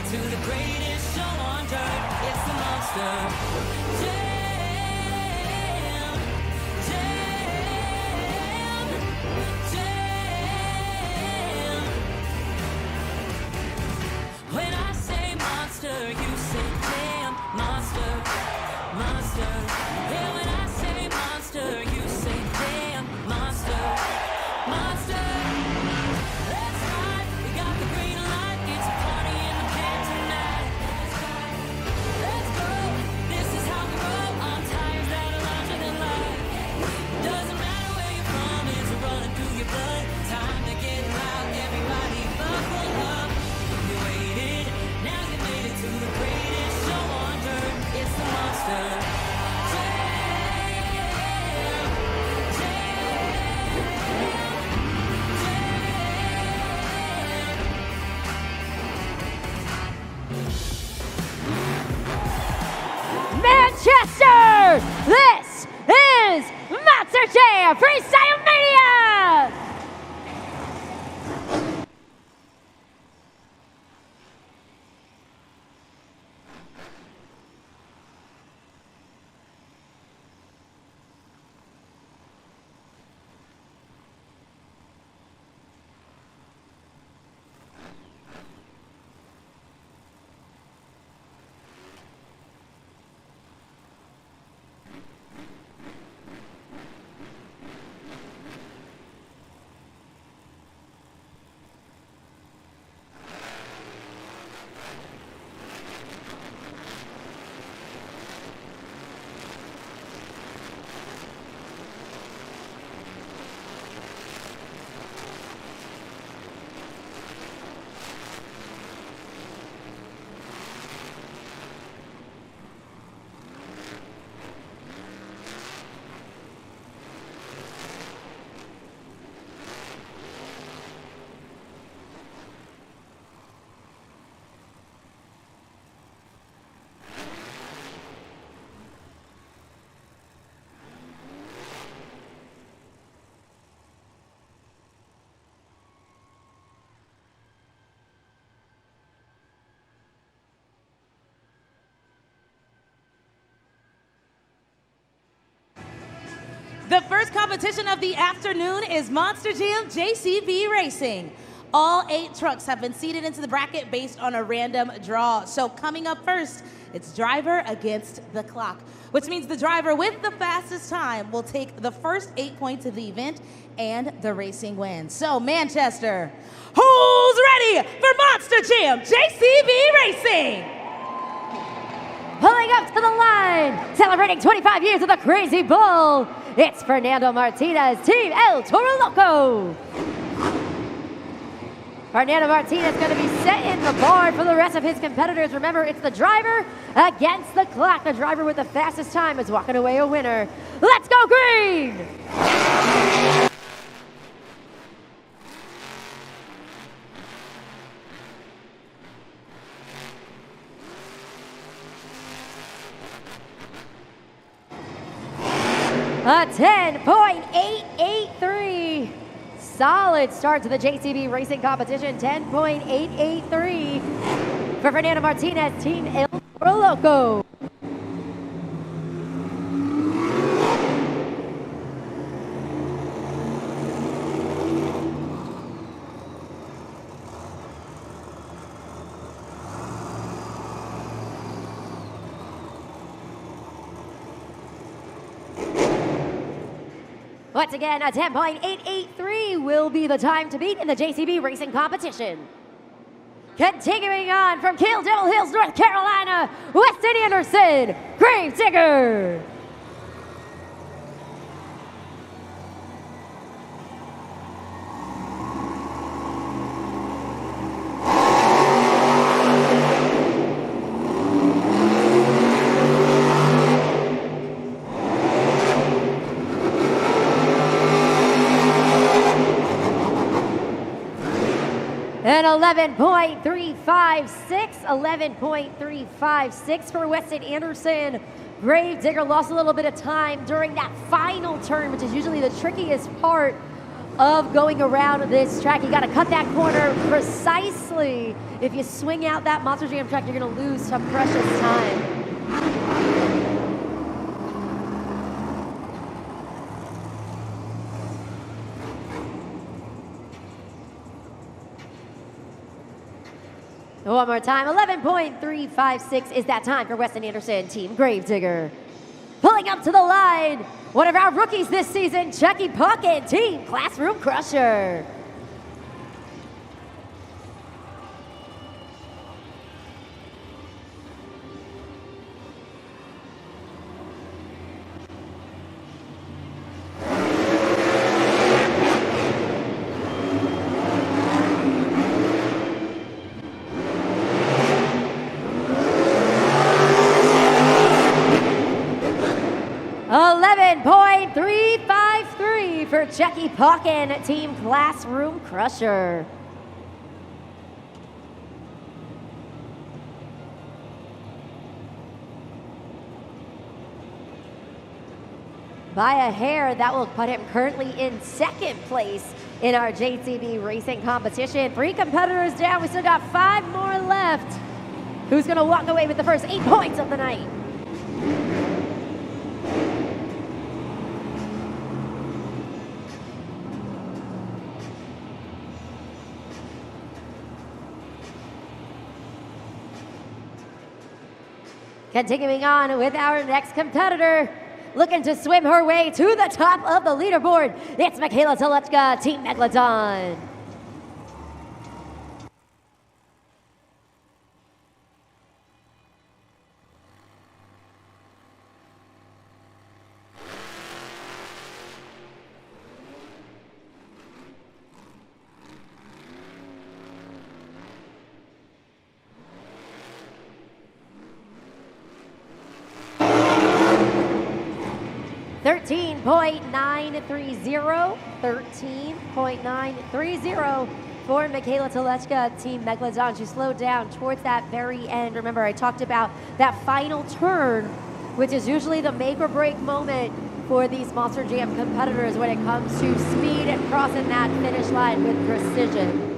to the greatest show on dirt. It's the Monster Jam. Jam. Jam. When I say monster, you say jam. Monster. Monster. Yeah, when I say monster, you say jam. Monster. Monster. That's right. We got the green light. It's a party in the pit tonight. Let's go. This is how we roll on tires that are larger than life. Doesn't matter where you're from, it's running through your blood. Time to get loud. Everybody buckle up. You waited. Now you made it to the greatest show on dirt. It's the Monster Manchester, this is Monster Jam Freestyle Mania! The first competition of the afternoon is Monster Jam JCB Racing. All 8 trucks have been seeded into the bracket based on a random draw. So coming up first, it's driver against the clock, which means the driver with the fastest time will take the first 8 points of the event and the racing wins. So Manchester, who's ready for Monster Jam JCB Racing? Pulling up to the line, celebrating 25 years of the Crazy Bull, it's Fernando Martinez, Team El Toro Loco. Fernando Martinez going to be setting the bar for the rest of his competitors. Remember, it's the driver against the clock. The driver with the fastest time is walking away a winner. Let's go green! A 10.883. Solid start to the JCB Racing competition. 10.883 for Fernando Martinez, Team El Toro Loco. Once again, a 10.883 will be the time to beat in the JCB Racing competition. Continuing on from Kill Devil Hills, North Carolina, Weston Anderson, Gravedigger. An 11.356 for Weston Anderson. Gravedigger lost a little bit of time during that final turn, which is usually the trickiest part of going around this track. You got to cut that corner precisely. If you swing out that Monster Jam track, you're going to lose some precious time. One more time, 11.356 is that time for Weston Anderson, Team Gravedigger. Pulling up to the line, one of our rookies this season, Chucky Puckett, Team Classroom Crusher. .353 for Chucky Puckett, Team Classroom Crusher. By a hair, that will put him currently in second place in our JCB racing competition. 3 competitors down, we still got 5 more left. Who's gonna walk away with the first 8 points of the night? Continuing on with our next competitor, looking to swim her way to the top of the leaderboard, it's Michaela Telechka, Team Megalodon. .930 for Michaela Telechka, Team Megalodon. She slowed down towards that very end. Remember, I talked about that final turn, which is usually the make or break moment for these Monster Jam competitors when it comes to speed and crossing that finish line with precision.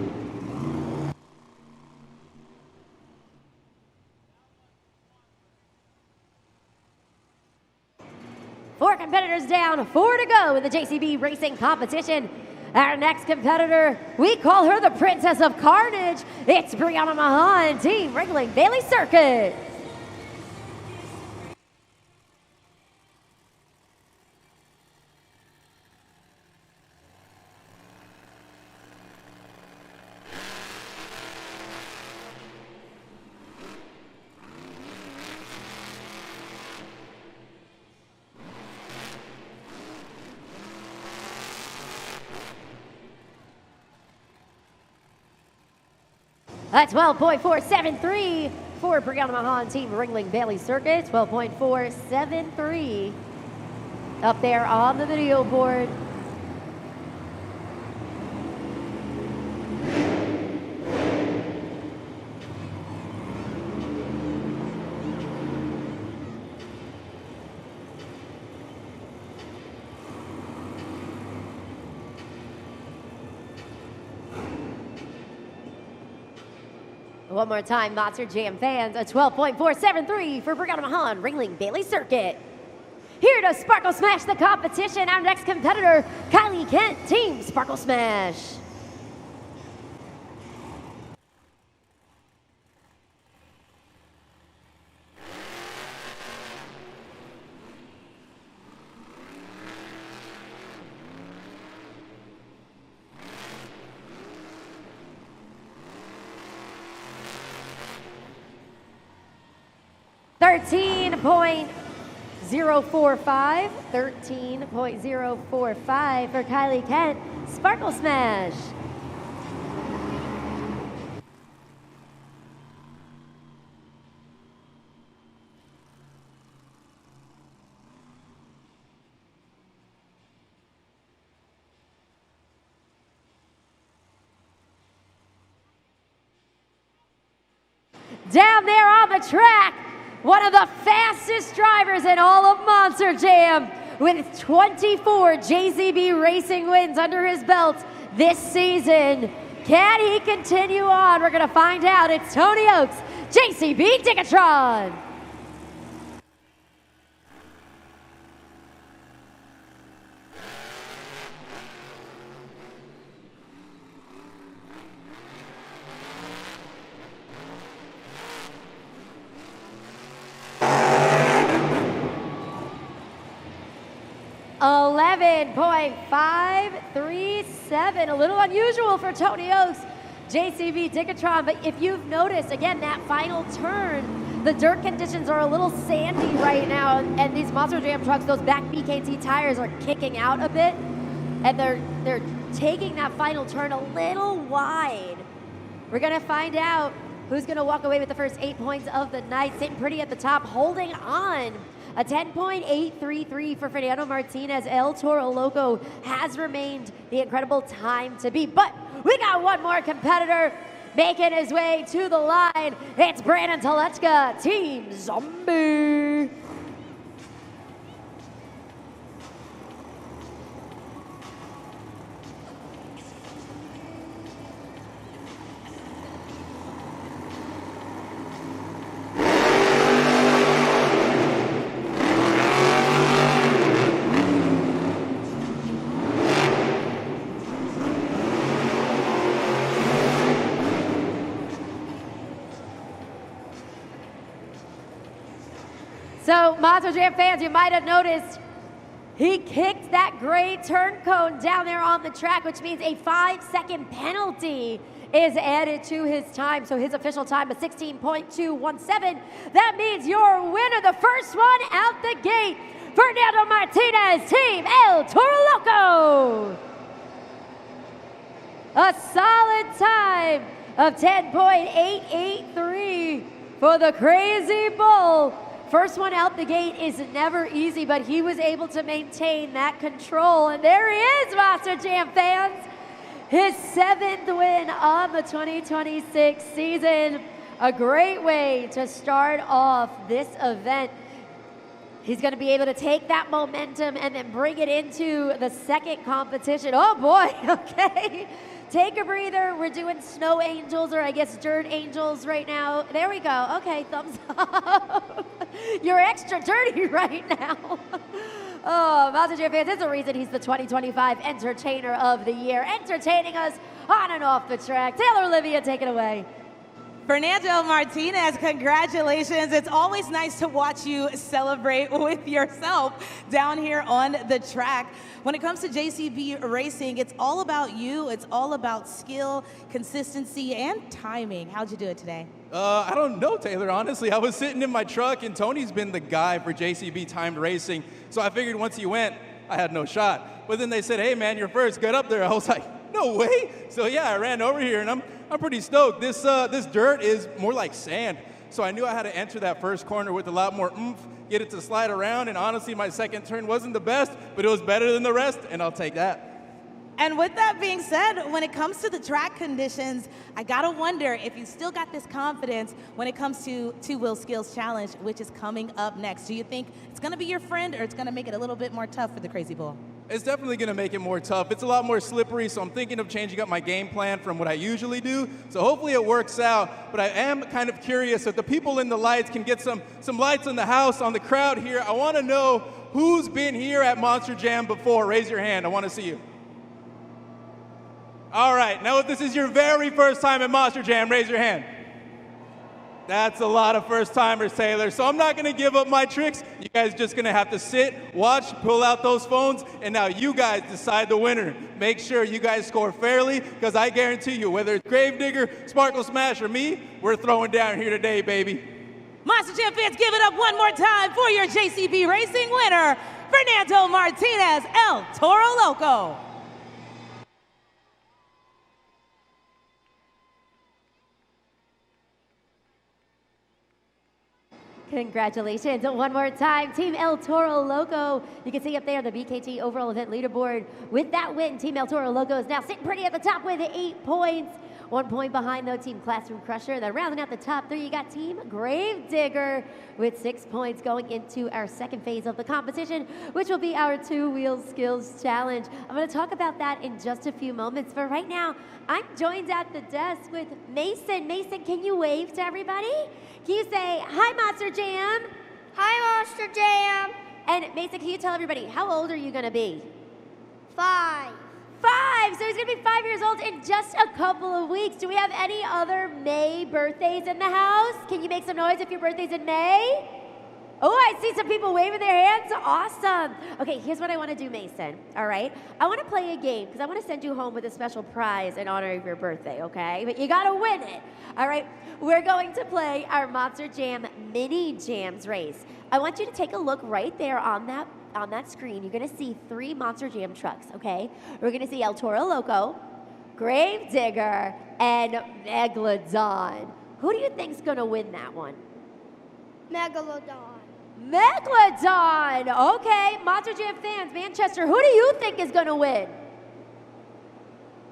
Four competitors down, 4 to go in the JCB racing competition. Our next competitor, we call her the Princess of Carnage. It's Brianna Mahan, Team Ringling Bailey Circuit. A 12.473 for Brianna Mahan, Team Ringling Bailey Circuit. 12.473 up there on the video board. One more time, Monster Jam fans, a 12.473 for Brianna Mahan, Ringling Bailey Circuit. Here to Sparkle Smash the competition, our next competitor, Kylie Kent, Team Sparkle Smash. $13.045 for Kylie Kent, Sparkle Smash. Down there on the track, one of the fastest drivers in all of Monster Jam, with 24 JCB Racing wins under his belt this season. Can he continue on? We're going to find out. It's Tony Oaks, JCB Ticketron. $11.537, a little unusual for Tony Oaks, JCB Ticketron, but if you've noticed, again, that final turn, the dirt conditions are a little sandy right now, and these Monster Jam trucks, those back BKT tires are kicking out a bit, and they're taking that final turn a little wide. We're gonna find out who's gonna walk away with the first 8 points of the night, sitting pretty at the top, holding on. A 10.833 for Fernando Martinez. El Toro Loco has remained the incredible time to beat. But we got one more competitor making his way to the line. It's Brandon Telechka, Team Zombie. So, Monster Jam fans, you might have noticed he kicked that gray turn cone down there on the track, which means a 5-second penalty is added to his time. So his official time is 16.217. That means your winner, the first one out the gate, Fernando Martinez, Team El Toro Loco. A solid time of 10.883 for the Crazy Bull. First one out the gate is never easy, but he was able to maintain that control. And there he is, Monster Jam fans. His 7th win on the 2026 season. A great way to start off this event. He's going to be able to take that momentum and then bring it into the second competition. Oh boy, okay. Take a breather. We're doing snow angels, or I guess dirt angels right now. There we go. Okay, thumbs up. You're extra dirty right now. Oh, Monster Jam fans, there's a reason he's the 2025 Entertainer of the Year, entertaining us on and off the track. Taylor Olivia, take it away. Fernando Martinez, congratulations. It's always nice to watch you celebrate with yourself down here on the track. When it comes to JCB Racing, it's all about you. It's all about skill, consistency, and timing. How'd you do it today? I don't know, Taylor. Honestly, I was sitting in my truck, and Tony's been the guy for JCB timed racing. So I figured once he went, I had no shot. But then they said, hey, man, you're first. Get up there. I was like, no way. So, yeah, I ran over here, and I'm pretty stoked. This dirt is more like sand. So I knew I had to enter that first corner with a lot more oomph, get it to slide around. And honestly, my second turn wasn't the best, but it was better than the rest, and I'll take that. And with that being said, when it comes to the track conditions, I gotta wonder if you still got this confidence when it comes to Two-Wheel Skills Challenge, which is coming up next. Do you think it's gonna be your friend, or it's gonna make it a little bit more tough for the Crazy Bull? It's definitely going to make it more tough. It's a lot more slippery, so I'm thinking of changing up my game plan from what I usually do. So hopefully it works out. But I am kind of curious if the people in the lights can get some lights on the house, on the crowd here. I want to know who's been here at Monster Jam before. Raise your hand. I want to see you. All right. Now if this is your very first time at Monster Jam, raise your hand. That's a lot of first-timers, Taylor. So I'm not going to give up my tricks. You guys just going to have to sit, watch, pull out those phones, and now you guys decide the winner. Make sure you guys score fairly, because I guarantee you, whether it's Gravedigger, Sparkle Smash, or me, we're throwing down here today, baby. Monster Jam fans, give it up one more time for your JCB Racing winner, Fernando Martinez, El Toro Loco. Congratulations one more time, Team El Toro Loco. You can see up there the BKT overall event leaderboard. With that win, Team El Toro Loco is now sitting pretty at the top with 8 points. 1 point behind, though, Team Classroom Crusher. Then rounding out the top 3, you got Team Gravedigger with 6 points going into our second phase of the competition, which will be our 2-wheel skills challenge. I'm going to talk about that in just a few moments, but right now, I'm joined at the desk with Mason. Mason, can you wave to everybody? Can you say, hi, Monster Jam? Hi, Monster Jam. And Mason, can you tell everybody, how old are you going to be? 5. 5, so he's gonna be 5 years old in just a couple of weeks. Do we have any other May birthdays in the house? Can you make some noise if your birthday's in May? Oh, I see some people waving their hands. Awesome. Okay, here's what I want to do, Mason. All right, I want to play a game because I want to send you home with a special prize in honor of your birthday. Okay, but you gotta win it. All right, we're going to play our Monster Jam mini jams race. I want you to take a look right there on that screen. You're gonna see 3 Monster Jam trucks, okay? We're gonna see El Toro Loco, Gravedigger, and Megalodon. Who do you think's gonna win that one? Megalodon. Megalodon! Okay, Monster Jam fans, Manchester, who do you think is gonna win?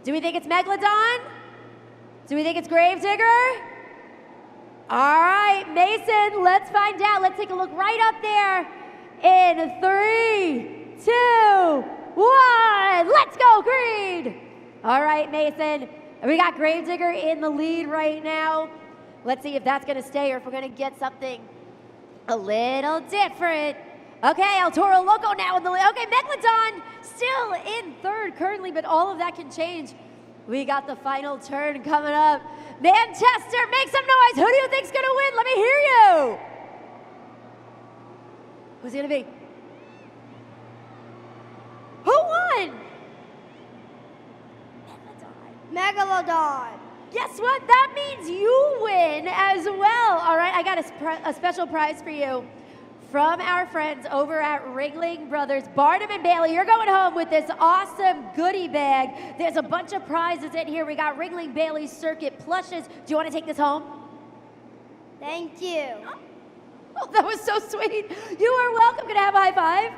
Do we think it's Megalodon? Do we think it's Gravedigger? All right, Mason, let's find out. Let's take a look right up there. In 3, 2, 1, let's go, Green! All right, Mason, we got Gravedigger in the lead right now. Let's see if that's gonna stay or if we're gonna get something a little different. Okay, El Toro Loco now in the lead. Okay, Megalodon still in 3rd currently, but all of that can change. We got the final turn coming up. Manchester, make some noise. Who do you think's gonna win? Let me hear you. Who's it gonna be? Who won? Megalodon. Guess what? That means you win as well. All right, I got a special prize for you from our friends over at Ringling Brothers. Barnum and Bailey, you're going home with this awesome goodie bag. There's a bunch of prizes in here. We got Ringling Bailey Circuit plushes. Do you want to take this home? Thank you. Oh, that was so sweet. You are welcome. Gonna have a high five?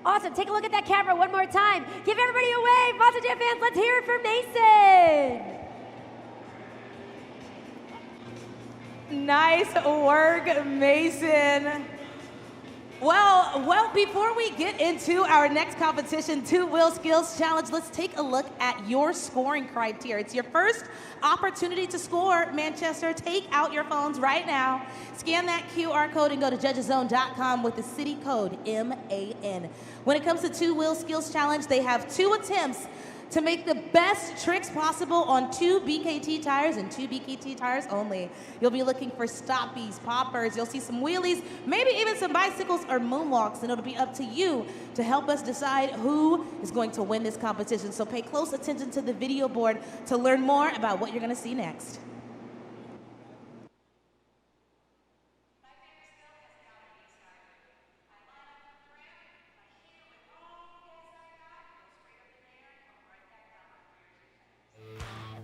Awesome. Take a look at that camera one more time. Give everybody a wave. Monster Jam fans, let's hear it for Mason. Nice work, Mason. Well, before we get into our next competition, 2-wheel skills challenge, let's take a look at your scoring criteria. It's your first opportunity to score, Manchester. Take out your phones right now. Scan that QR code and go to judgeszone.com with the city code MAN. When it comes to 2-wheel skills challenge, they have 2 attempts to make the best tricks possible on 2 BKT tires and 2 BKT tires only. You'll be looking for stoppies, poppers, you'll see some wheelies, maybe even some bicycles or moonwalks, and it'll be up to you to help us decide who is going to win this competition. So pay close attention to the video board to learn more about what you're gonna see next.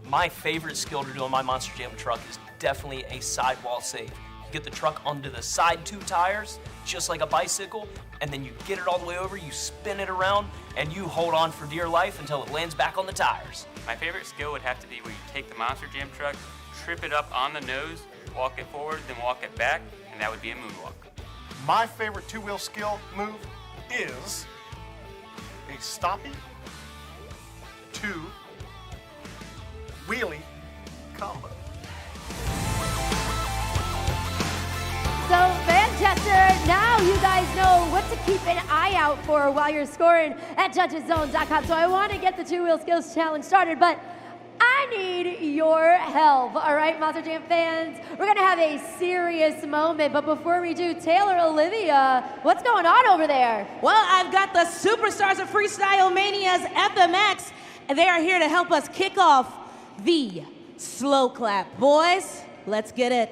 My favorite skill to do on my Monster Jam truck is definitely a sidewall save. You get the truck onto the side 2 tires, just like a bicycle, and then you get it all the way over, you spin it around, and you hold on for dear life until it lands back on the tires. My favorite skill would have to be where you take the Monster Jam truck, trip it up on the nose, walk it forward, then walk it back, and that would be a moonwalk. My favorite 2-wheel skill move is a stoppie 2 wheelie combo. So Manchester, now you guys know what to keep an eye out for while you're scoring at judgeszone.com. So I want to get the 2-wheel skills challenge started, but I need your help. All right, Monster Jam fans, we're gonna have a serious moment, but before we do, Taylor, Olivia, what's going on over there? Well, I've got the superstars of Freestyle Mania's FMX, and they are here to help us kick off the slow clap. Boys, let's get it.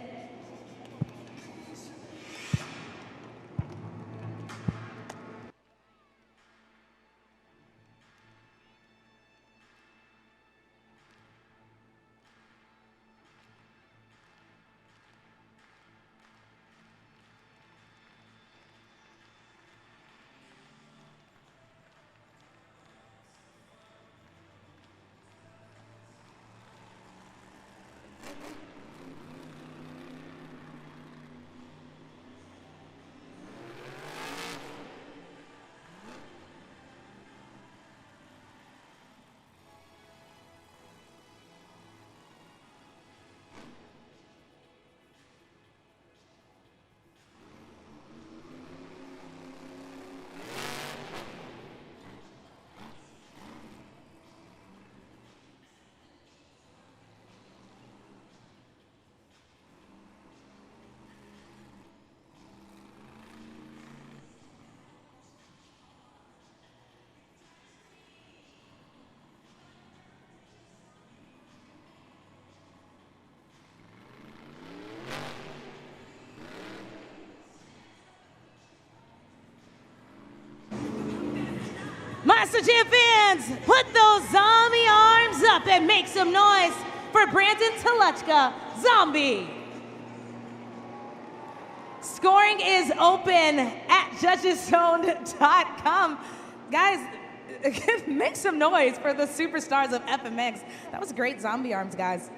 Monster Jam fans, put those zombie arms up and make some noise for Brandon Telechka, Zombie. Scoring is open at judgeszone.com. Guys, make some noise for the superstars of FMX. That was great zombie arms, guys.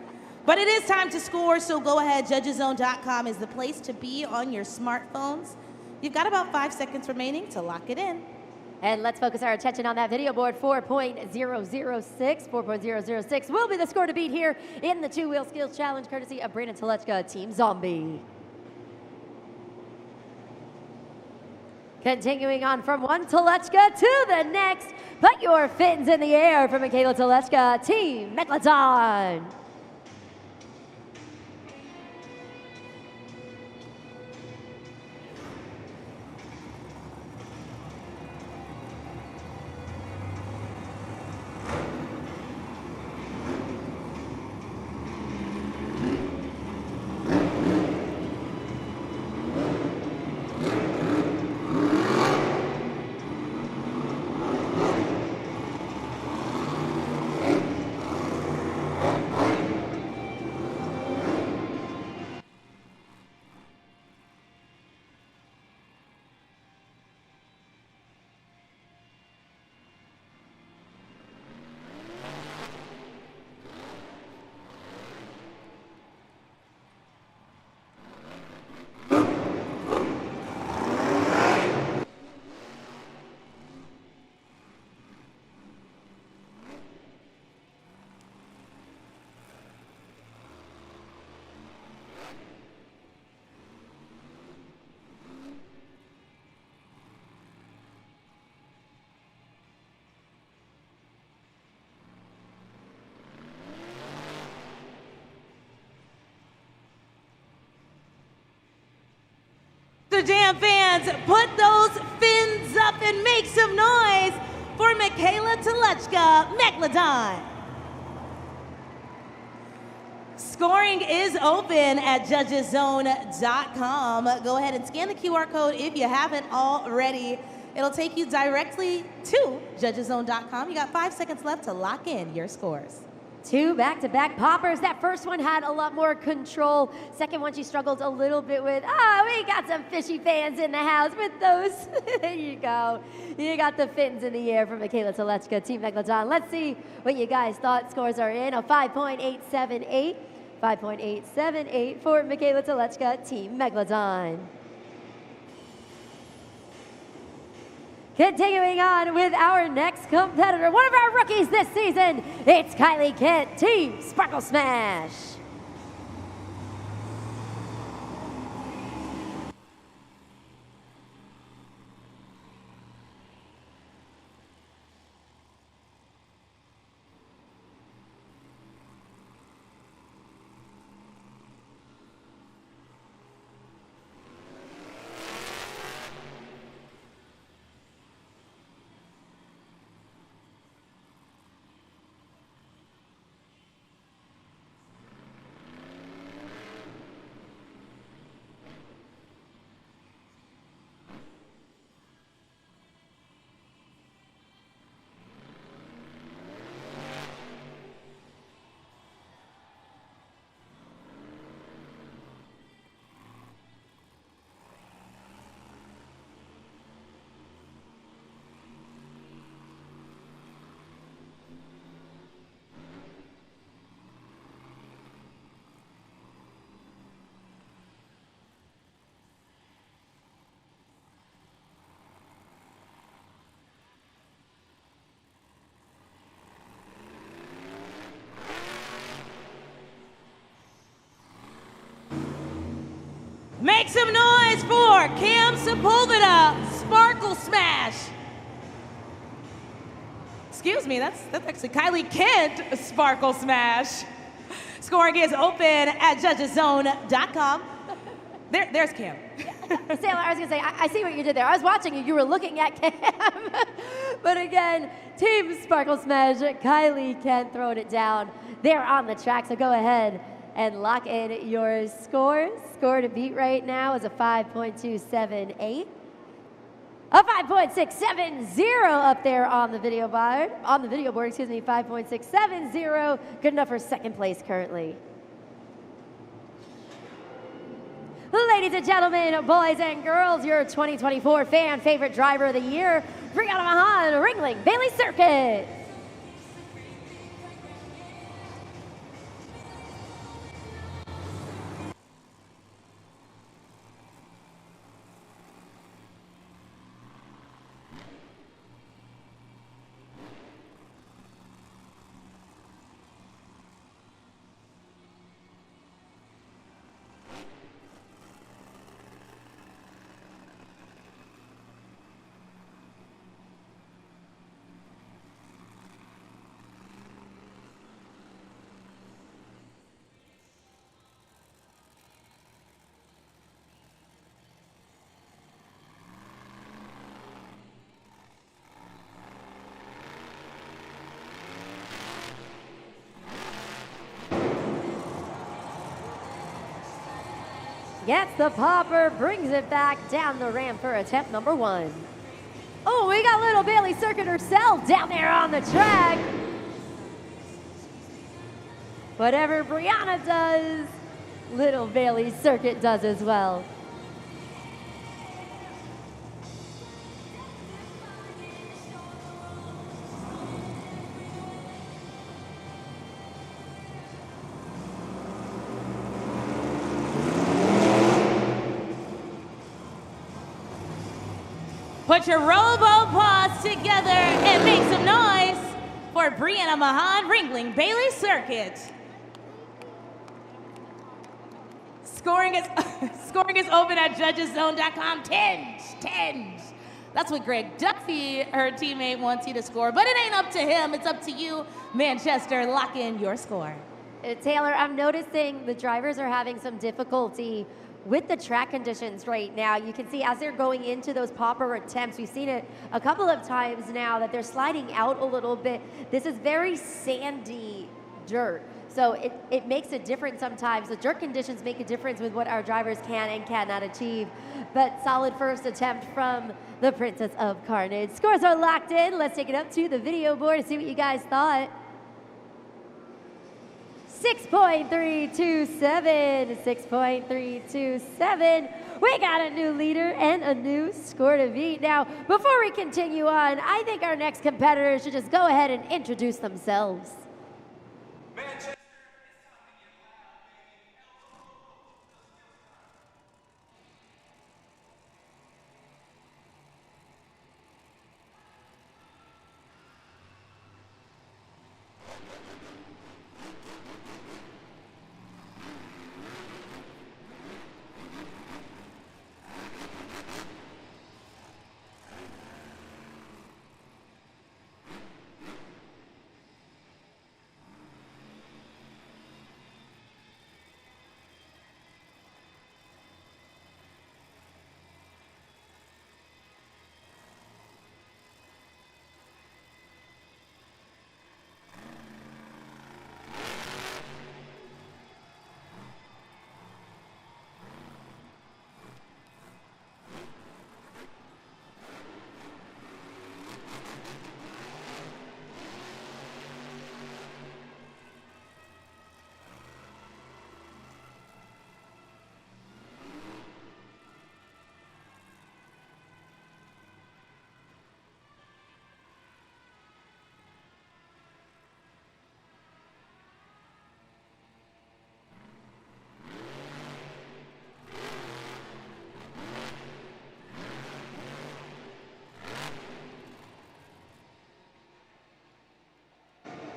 But it is time to score, so go ahead. Judgeszone.com is the place to be on your smartphones. You've got about 5 seconds remaining to lock it in. And let's focus our attention on that video board. 4.006. 4.006 will be the score to beat here in the two-wheel skills challenge, courtesy of Brandon Telechka, Team Zombie. Continuing on from one Telechka to the next, put your fins in the air for Michaela Telechka, Team Megalodon. Monster Jam fans, put those fins up and make some noise for Michaela Telechka, Megalodon. Scoring is open at judgeszone.com. Go ahead and scan the QR code if you haven't already. It'll take you directly to judgeszone.com. You got 5 seconds left to lock in your scores. Two back-to-back poppers. That first one had a lot more control. Second one she struggled a little bit with. We got some fishy fans in the house with those. There you go. You got the fins in the air from Michaela Telechka, Team Megalodon. Let's see what you guys thought. Scores are in. A 5.878. 5.878 for Michaela Telechka, Team Megalodon. Continuing on with our next competitor, one of our rookies this season, it's Kylie Kent, Team Sparkle Smash. Make some noise for Cam Sepulveda, Sparkle Smash. Excuse me, that's actually Kylie Kent, Sparkle Smash. Scoring is open at judgeszone.com. There's Cam. Sailor, I was going to say, I see what you did there. I was watching you. You were looking at Cam. But again, Team Sparkle Smash, Kylie Kent throwing it down. They're on the track, so go ahead and lock in your scores. Score to beat right now is a 5.278. A 5.670 up there on the video board. 5.670. Good enough for second place currently. Ladies and gentlemen, boys and girls, your 2024 fan favorite driver of the year, Brianna Mahan, Ringling Bailey Circuit. Gets the popper, brings it back down the ramp for attempt number 1. Oh, we got little Bailey Circuit herself down there on the track. Whatever Brianna does, little Bailey Circuit does as well. Put your robo paws together and make some noise for Brianna Mahan, Ringling Bailey Circuit. Scoring is open at judgeszone.com. Tens. That's what Greg Duffy, her teammate, wants you to score. But it ain't up to him. It's up to you, Manchester. Lock in your score. Taylor, I'm noticing the drivers are having some difficulty with the track conditions right now. You can see as they're going into those popper attempts, we've seen it a couple of times now that they're sliding out a little bit. This is very sandy dirt, so it makes a difference sometimes. The dirt conditions make a difference with what our drivers can and cannot achieve. But solid first attempt from the Princess of Carnage. Scores are locked in. Let's take it up to the video board to see what you guys thought. 6.327. We got a new leader and a new score to beat. Now, before we continue on, I think our next competitors should just go ahead and introduce themselves.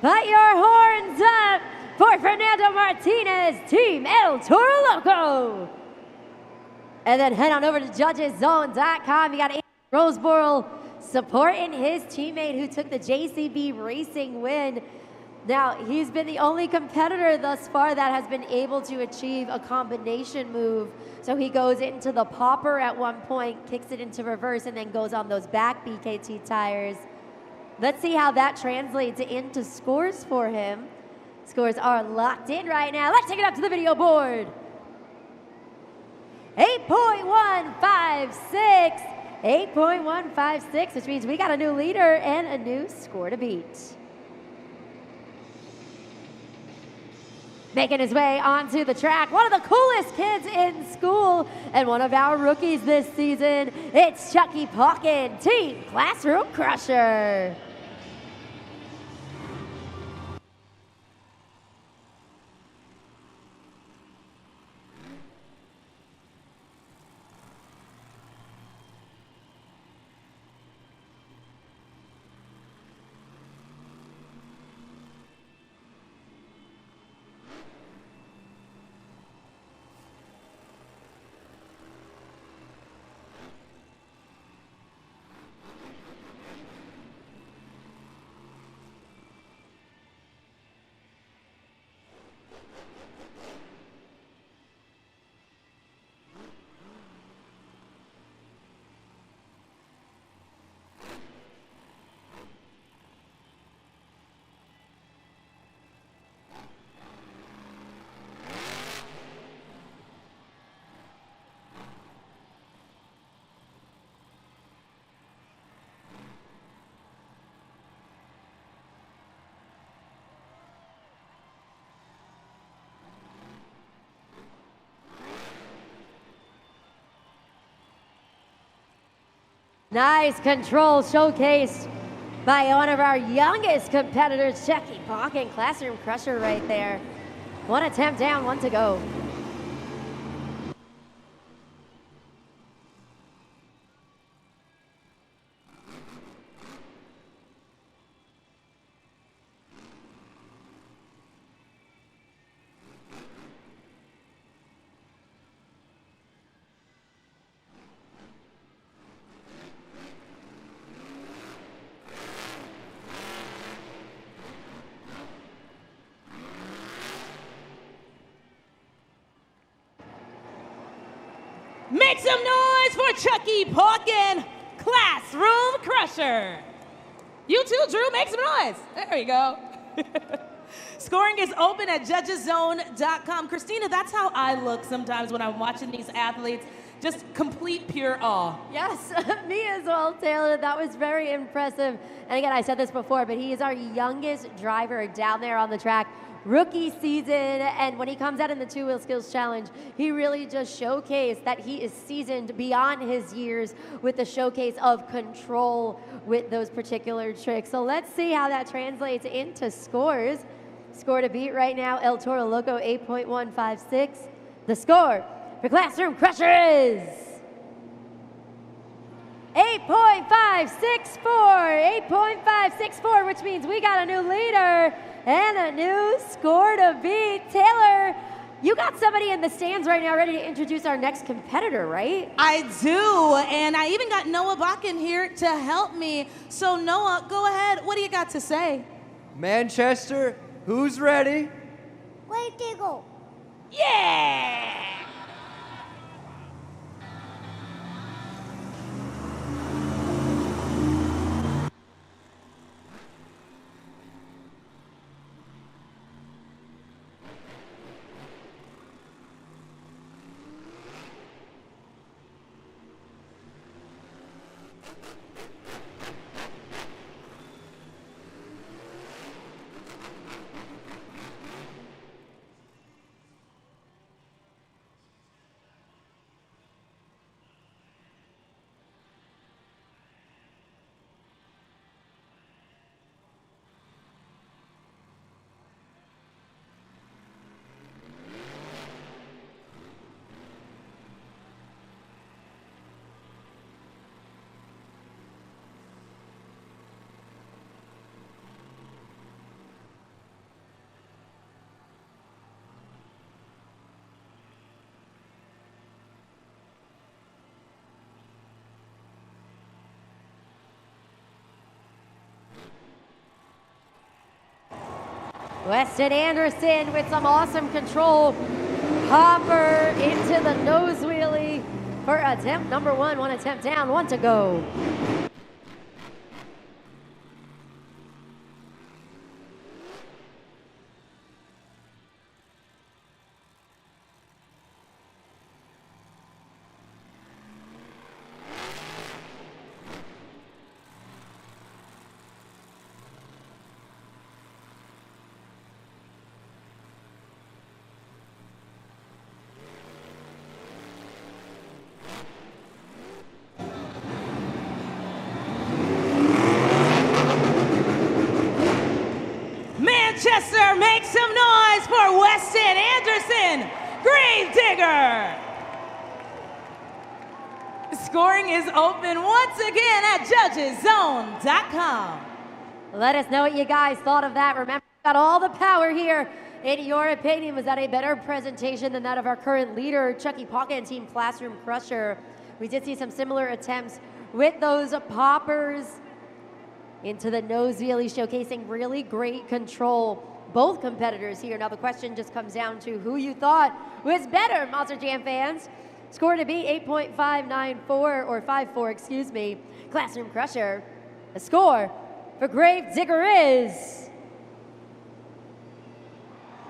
Put your horns up for Fernando Martinez, Team El Toro Loco. And then head on over to judgeszone.com. You got Andy Roseborough supporting his teammate who took the JCB Racing win. Now, he's been the only competitor thus far that has been able to achieve a combination move. So he goes into the popper at one point, kicks it into reverse, and then goes on those back BKT tires. Let's see how that translates into scores for him. Scores are locked in right now. Let's take it up to the video board. 8.156. 8.156, which means we got a new leader and a new score to beat. Making his way onto the track, one of the coolest kids in school and one of our rookies this season. It's Chucky Pawkin, Team Classroom Crusher. Nice control showcased by one of our youngest competitors, Chucky Pawkin, Classroom Crusher right there. One attempt down, one to go. Make some noise for Chucky Pawkin, Classroom Crusher. You too, Drew, make some noise. There you go. Scoring is open at judgeszone.com. Christina, that's how I look sometimes when I'm watching these athletes. Just complete pure awe. Yes, me as well, Taylor. That was very impressive. And again, I said this before, but he is our youngest driver down there on the track. Rookie season, and when he comes out in the two-wheel skills challenge, he really just showcased that he is seasoned beyond his years with the showcase of control with those particular tricks. So let's see how that translates into scores. Score to beat right now, El Toro Loco 8.156. The score for Classroom Crusher is 8.564, 8.564, which means we got a new leader and a new score to beat. Taylor, you got somebody in the stands right now ready to introduce our next competitor, right? I do, and I even got Noah Bakken here to help me. So Noah, go ahead. What do you got to say? Manchester, who's ready? Wait, Diggle. Yeah! Weston Anderson with some awesome control. Hopper into the nose wheelie for attempt number 1. 1 attempt down, 1 to go. Manchester, make some noise for Weston Anderson, Gravedigger. Scoring is open once again at judgeszone.com. Let us know what you guys thought of that. Remember, we got all the power here. In your opinion, was that a better presentation than that of our current leader, Chucky Pocket and Team Classroom Crusher? We did see some similar attempts with those poppers into the nose wheelie, showcasing really great control. Both competitors here. Now the question just comes down to who you thought was better, Monster Jam fans. Score to be 8.594 or 54, excuse me. Classroom Crusher. The score for Gravedigger is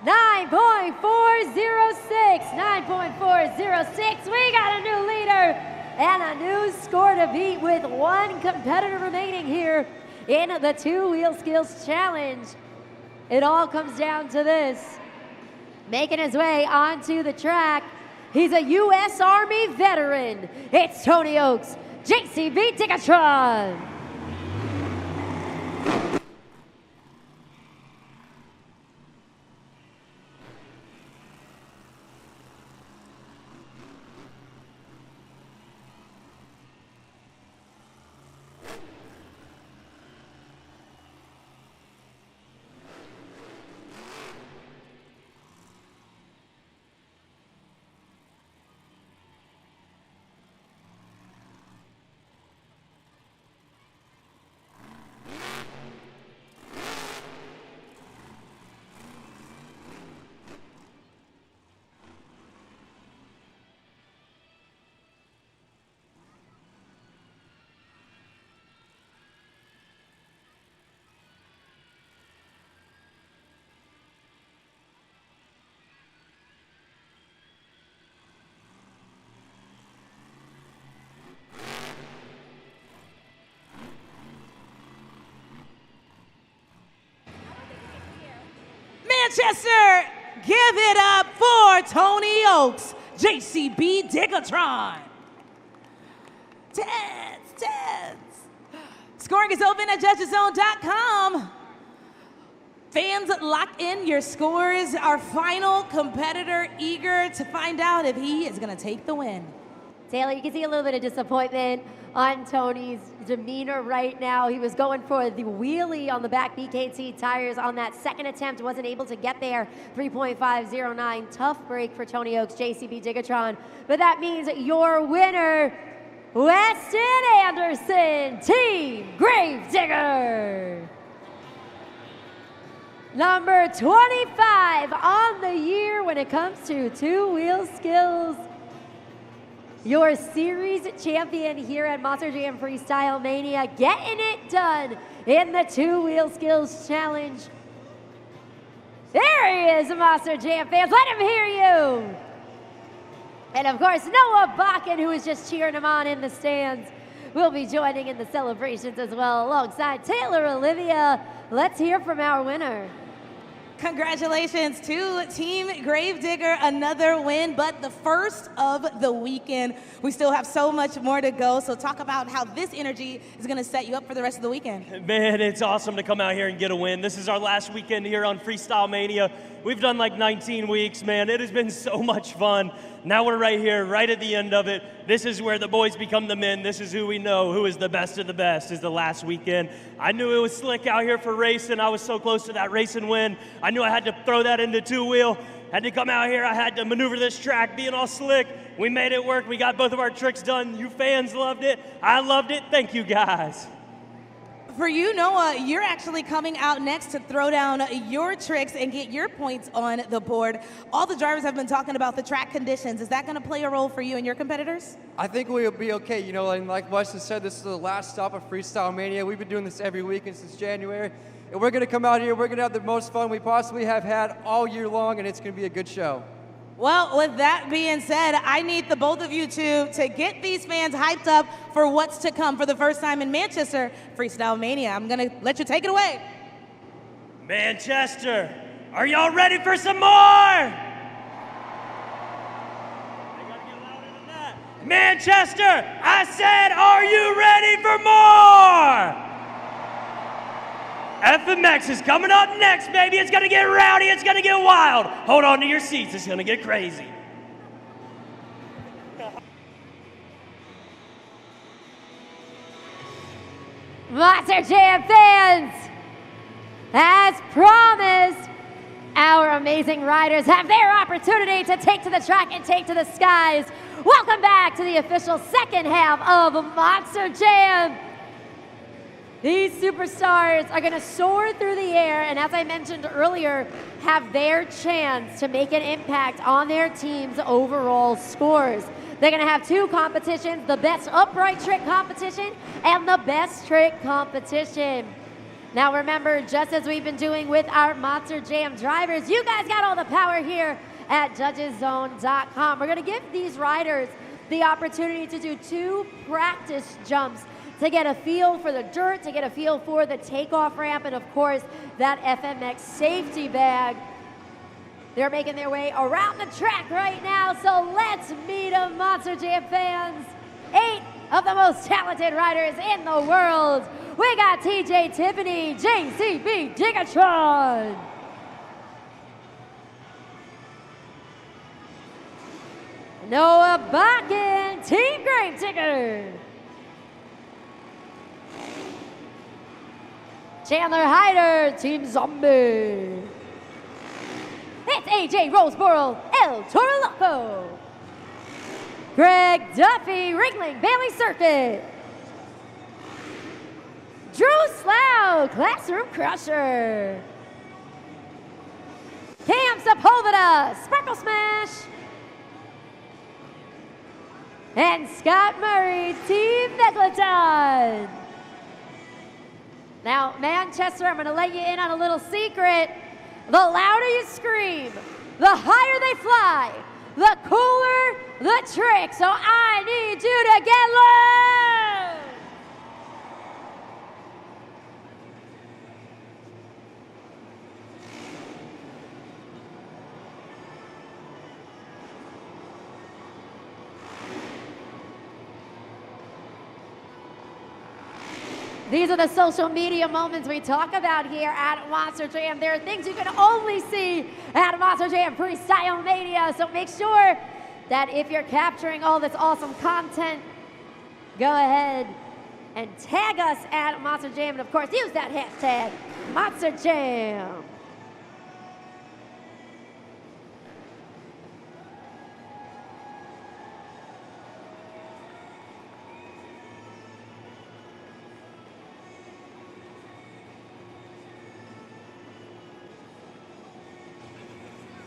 9.406. 9.406. We got a new leader and a new score to beat with 1 competitor remaining here in the 2-wheel skills challenge. It all comes down to this. Making his way onto the track, he's a U.S. Army veteran. It's Tony Oaks, JCB Ticketron. Manchester, give it up for Tony Oaks, JCB Ticketron. Tens. Scoring is open at judgeszone.com. Fans, lock in your scores. Our final competitor, eager to find out if he is going to take the win. Taylor, you can see a little bit of disappointment on Tony's demeanor right now. He was going for the wheelie on the back BKT tires on that second attempt, wasn't able to get there. 3.509, tough break for Tony Oaks, JCB Ticketron. But that means your winner, Weston Anderson, Team Gravedigger. Number 25 on the year when it comes to 2-wheel skills. Your series champion here at Monster Jam Freestyle Mania, getting it done in the 2-wheel skills challenge. There he is, Monster Jam fans. Let him hear you. And of course, Noah Bakken, who is just cheering him on in the stands, will be joining in the celebrations as well, alongside Taylor Olivia. Let's hear from our winner. Congratulations to Team Gravedigger, another win, but the first of the weekend. We still have so much more to go, so talk about how this energy is going to set you up for the rest of the weekend. Man, it's awesome to come out here and get a win. This is our last weekend here on Freestyle Mania. We've done like 19 weeks, man. It has been so much fun. Now we're right here, right at the end of it. This is where the boys become the men. This is who we know, who is the best of the best, is the last weekend. I knew it was slick out here for racing. I was so close to that racing win. I knew I had to throw that into 2-wheel. Had to come out here. I had to maneuver this track, being all slick. We made it work. We got both of our tricks done. You fans loved it. I loved it. Thank you, guys. for you, Noah, you're actually coming out next to throw down your tricks and get your points on the board. All the drivers have been talking about the track conditions. Is that going to play a role for you and your competitors? I think we'll be okay. You know, and like Weston said, this is the last stop of Freestyle Mania. We've been doing this every weekend since January. And we're going to come out here, we're going to have the most fun we possibly have had all year long, and it's going to be a good show. Well, with that being said, I need the both of you two to get these fans hyped up for what's to come for the first time in Manchester Freestyle Mania. I'm going to let you take it away. Manchester, are y'all ready for some more? Manchester, I said, are you ready for more? FMX is coming up next, baby. It's gonna get rowdy, it's gonna get wild. Hold on to your seats, it's gonna get crazy. Monster Jam fans, as promised, our amazing riders have their opportunity to take to the track and take to the skies. Welcome back to the official second half of Monster Jam. These superstars are going to soar through the air and, as I mentioned earlier, have their chance to make an impact on their team's overall scores. They're going to have two competitions, the best upright trick competition and the best trick competition. Now remember, just as we've been doing with our Monster Jam drivers, you guys got all the power here at judgeszone.com. We're going to give these riders the opportunity to do 2 practice jumps to get a feel for the dirt, to get a feel for the takeoff ramp, and of course, that FMX safety bag. They're making their way around the track right now, so let's meet them, Monster Jam fans. 8 of the most talented riders in the world. We got TJ Tiffany, JCB Gigatron. Noah Bakken, Team Grave Digger. Chandler Hyder, Team Zombie. It's AJ Roseboro, El Toro Loco. Greg Duffy, Ringling Bailey Circuit. Drew Slough, Classroom Crusher. Cam Sepulveda, Sparkle Smash. And Scott Murray, Team Megalodon. Now, Manchester, I'm going to let you in on a little secret. The louder you scream, the higher they fly, the cooler the trick. So I need you to get loud. These are the social media moments we talk about here at Monster Jam. There are things you can only see at Monster Jam Freestyle Mania. So make sure that if you're capturing all this awesome content, go ahead and tag us at Monster Jam. And of course, use that hashtag, Monster Jam.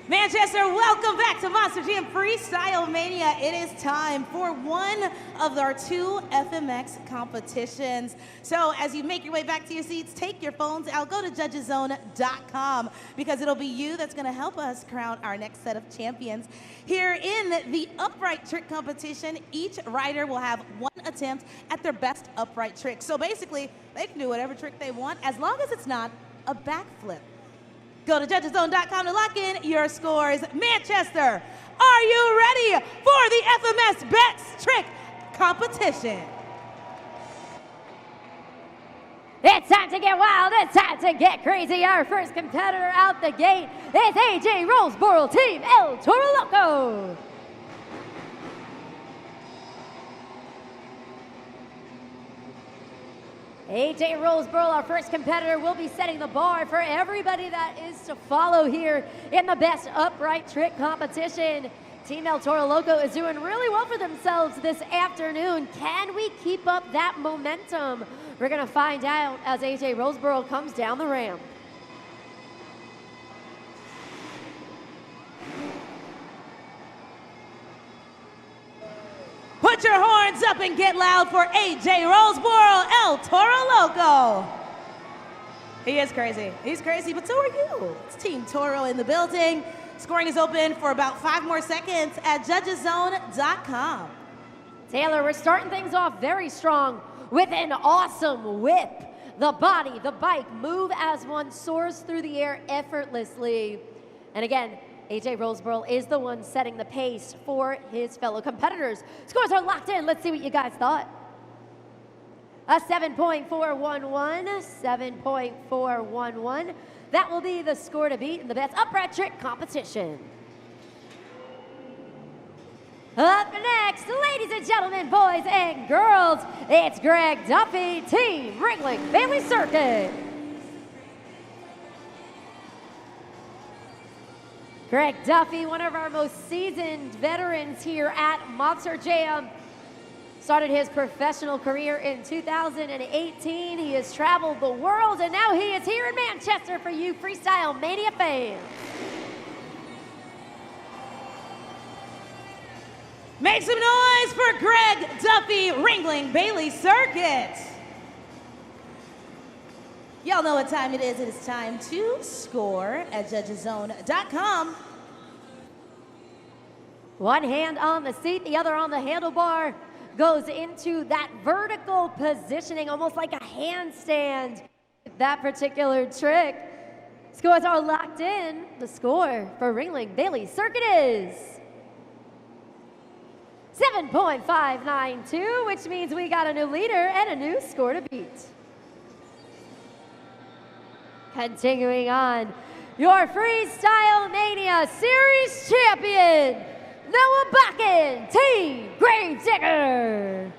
Manchester, welcome back to Monster Jam Freestyle Mania. It is time for one of our 2 FMX competitions. So as you make your way back to your seats, take your phones out, go to judgeszone.com because it'll be you that's gonna help us crown our next set of champions. Here in the upright trick competition, each rider will have 1 attempt at their best upright trick. So basically, they can do whatever trick they want as long as it's not a backflip. Go to judgeszone.com to lock in your scores. Manchester, are you ready for the FMS Best Trick competition? It's time to get wild. It's time to get crazy. Our first competitor out the gate is AJ Roseboro, Team El Toro Loco. AJ Roseboro, our first competitor, will be setting the bar for everybody that is to follow here in the best upright trick competition. Team El Toro Loco is doing really well for themselves this afternoon. Can we keep up that momentum? We're going to find out as AJ Roseborough comes down the ramp. Put your horns up and get loud for AJ Roseborough, El Toro Loco. He is crazy. He's crazy, but so are you. It's Team Toro in the building. Scoring is open for about 5 more seconds at judgeszone.com. Taylor, we're starting things off very strong with an awesome whip. The body, the bike, move as one, soars through the air effortlessly. And again, AJ Roseborough is the one setting the pace for his fellow competitors. Scores are locked in. Let's see what you guys thought. A 7.411, 7.411. That will be the score to beat in the best upright trick competition. Up next, ladies and gentlemen, boys and girls, it's Greg Duffy, Team Ringling Bailey Circuit. Greg Duffy, one of our most seasoned veterans here at Monster Jam. Started his professional career in 2018. He has traveled the world, and now he is here in Manchester for you Freestyle Mania fans. Make some noise for Greg Duffy, Ringling Bailey Circuit. Y'all know what time it is. It is time to score at judgeszone.com. One hand on the seat, the other on the handlebar. Goes into that vertical positioning, almost like a handstand. That particular trick. Scores are locked in. The score for Ringling Bailey Circuit is 7.592, which means we got a new leader and a new score to beat. Continuing on, your Freestyle Mania Series champion, Noah Bakken, Team Gravedigger.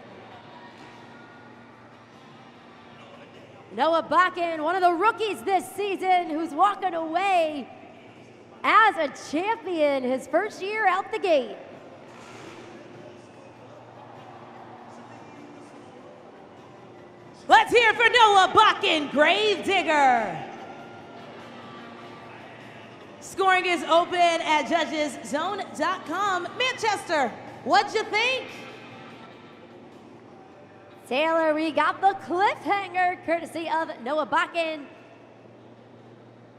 Noah Bakken, one of the rookies this season, who's walking away as a champion his first year out the gate. Let's hear for Noah Bakken, Gravedigger. Scoring is open at judgeszone.com. Manchester, what'd you think? Taylor, we got the cliffhanger courtesy of Noah Bakken.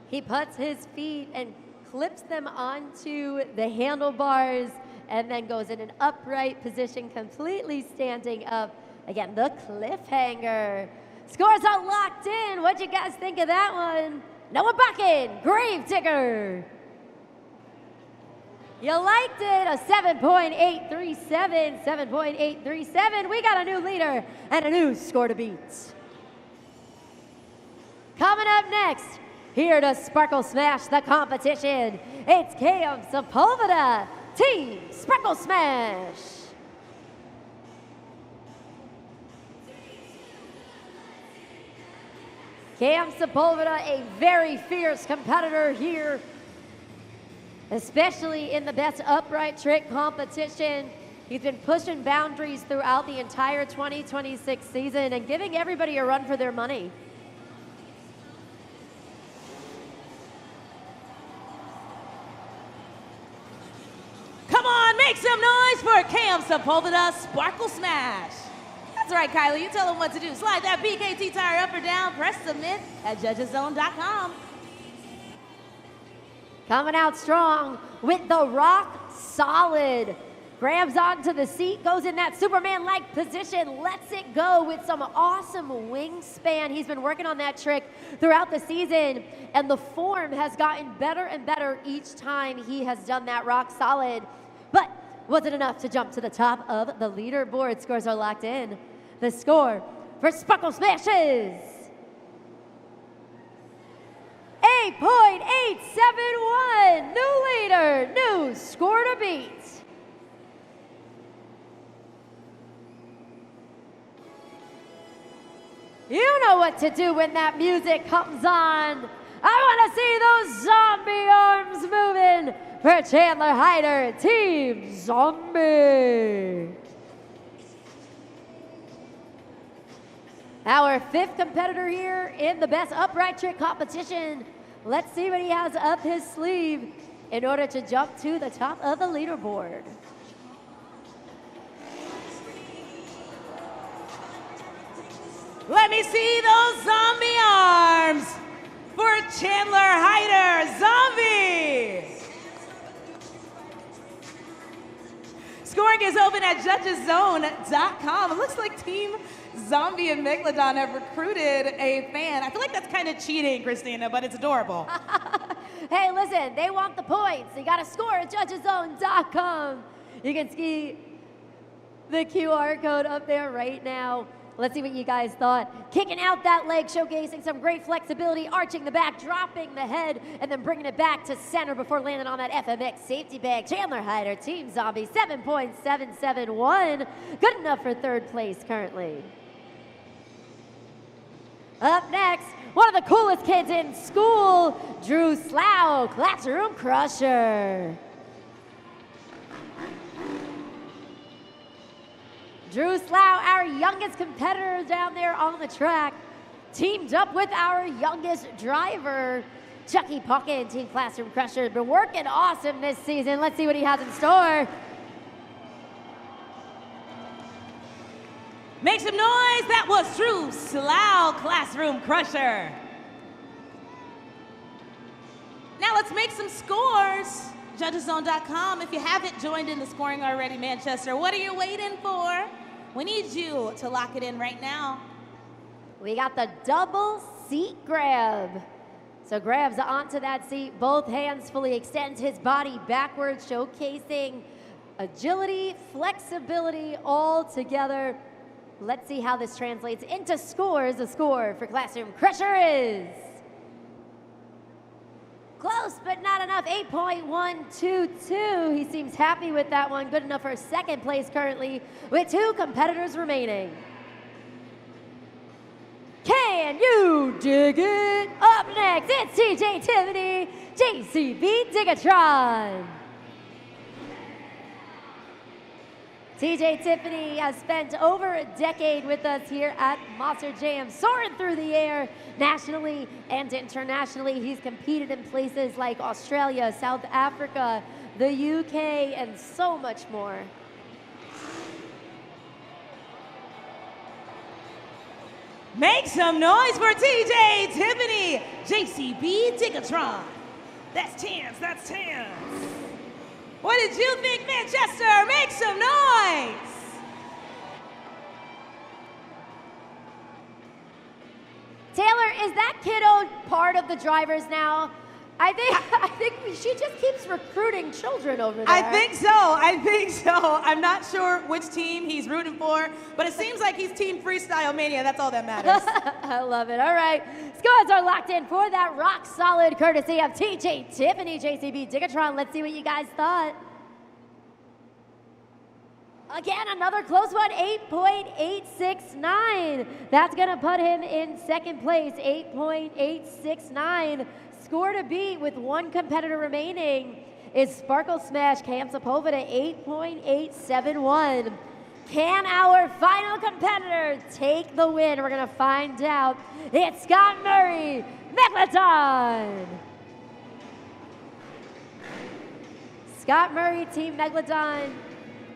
He puts his feet and clips them onto the handlebars and then goes in an upright position, completely standing up. Again, the cliffhanger. Scores are locked in. What'd you guys think of that one? Noah Bakken, Gravedigger. You liked it, a 7.837, 7.837. We got a new leader and a new score to beat. Coming up next, here to Sparkle Smash the competition, it's Cam Sepulveda, Team Sparkle Smash. Cam Sepulveda, a very fierce competitor here, especially in the best upright trick competition. He's been pushing boundaries throughout the entire 2026 season and giving everybody a run for their money. Come on, make some noise for Cam Sepulveda, Sparkle Smash. That's right, Kylie. You tell them what to do. Slide that BKT tire up or down. Press submit at judgeszone.com. Coming out strong with the rock solid. Grabs onto the seat, goes in that Superman-like position, lets it go with some awesome wingspan. He's been working on that trick throughout the season, and the form has gotten better and better each time he has done that rock solid. But was it enough to jump to the top of the leaderboard? Scores are locked in. The score for Sparkle Smash is 8.871. New leader, new score to beat. You know what to do when that music comes on. I want to see those zombie arms moving. for Chandler Hyder, Team Zombie. Our 5th competitor here in the best upright trick competition. Let's see what he has up his sleeve in order to jump to the top of the leaderboard. Let me see those zombie arms for Chandler Hyder, Zombie. Scoring is open at judgeszone.com. It looks like Team Zombie and Megalodon have recruited a fan. I feel like that's kind of cheating, Christina, but it's adorable. Hey, listen, they want the points. You got to score at judgeszone.com. You can see the QR code up there right now. Let's see what you guys thought. Kicking out that leg, showcasing some great flexibility, arching the back, dropping the head, and then bringing it back to center before landing on that FMX safety bag. Chandler Hyder, Team Zombie, 7.771. Good enough for 3rd place currently. Up next, one of the coolest kids in school, Drew Slough, Classroom Crusher. Drew Slough, our youngest competitor down there on the track, teamed up with our youngest driver, Chucky Puckett, Team Classroom Crusher. Been working awesome this season. Let's see what he has in store. Make some noise. That was Drew Slough, Classroom Crusher. Now let's make some scores. Judgeszone.com. If you haven't joined in the scoring already, Manchester, what are you waiting for? We need you to lock it in right now. We got the double seat grab. So grabs onto that seat, both hands fully extends his body backwards, showcasing agility, flexibility all together. Let's see how this translates into scores. The score for Classroom Crusher is close, but not enough, 8.122. He seems happy with that one. Good enough for 2nd place currently with 2 competitors remaining. Can you dig it? Up next, it's TJ Tiffany, JCB Digatron. TJ Tiffany has spent over a decade with us here at Monster Jam, soaring through the air nationally and internationally. He's competed in places like Australia, South Africa, the UK, and so much more. Make some noise for TJ Tiffany, JCB Digatron. That's Tans, that's Tans. What did you think, Manchester? Make some noise! Taylor, is that kiddo part of the drivers now? I think she just keeps recruiting children over there. I think so. I'm not sure which team he's rooting for, but it seems like he's Team Freestyle Mania. That's all that matters. I love it. All right. Scores are locked in for that rock solid courtesy of TJ Tiffany, JCB Digatron. Let's see what you guys thought. Again, another close one, 8.869. That's going to put him in 2nd place, 8.869. Score to beat with 1 competitor remaining is Sparkle Smash Cam Sepulveda, 8.871. Can our final competitor take the win? We're going to find out. It's Scott Murray, Megalodon. Scott Murray, Team Megalodon,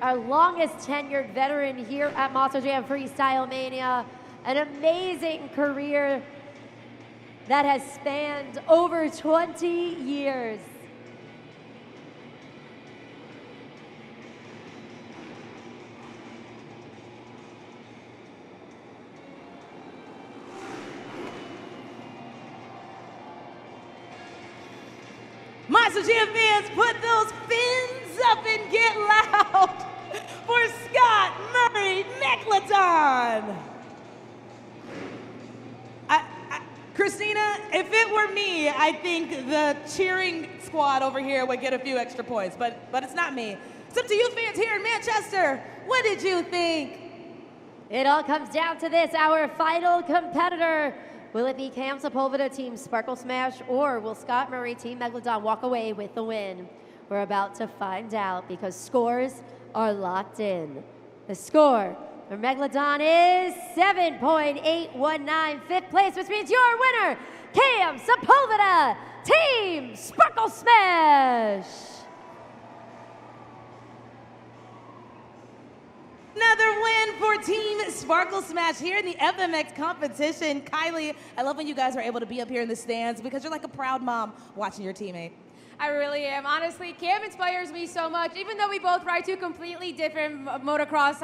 our longest tenured veteran here at Monster Jam Freestyle Mania. An amazing career that has spanned over 20 years. Monster Jam fans, put those fins up and get loud for Scott Murray Megalodon. Christina, if it were me, I think the cheering squad over here would get a few extra points, but it's not me. It's up to you fans here in Manchester. What did you think? It all comes down to this, our final competitor. Will it be Cam Sepulveda, Team Sparkle Smash, or will Scott Murray, Team Megalodon, walk away with the win? We're about to find out because scores are locked in. The score for Megalodon is 7.819, fifth place, which means your winner, Cam Sepulveda, Team Sparkle Smash. Another win for Team Sparkle Smash here in the FMX competition. Kylie, I love when you guys are able to be up here in the stands because you're like a proud mom watching your teammate. I really am. Honestly, Cam inspires me so much. Even though we both ride two completely different motocross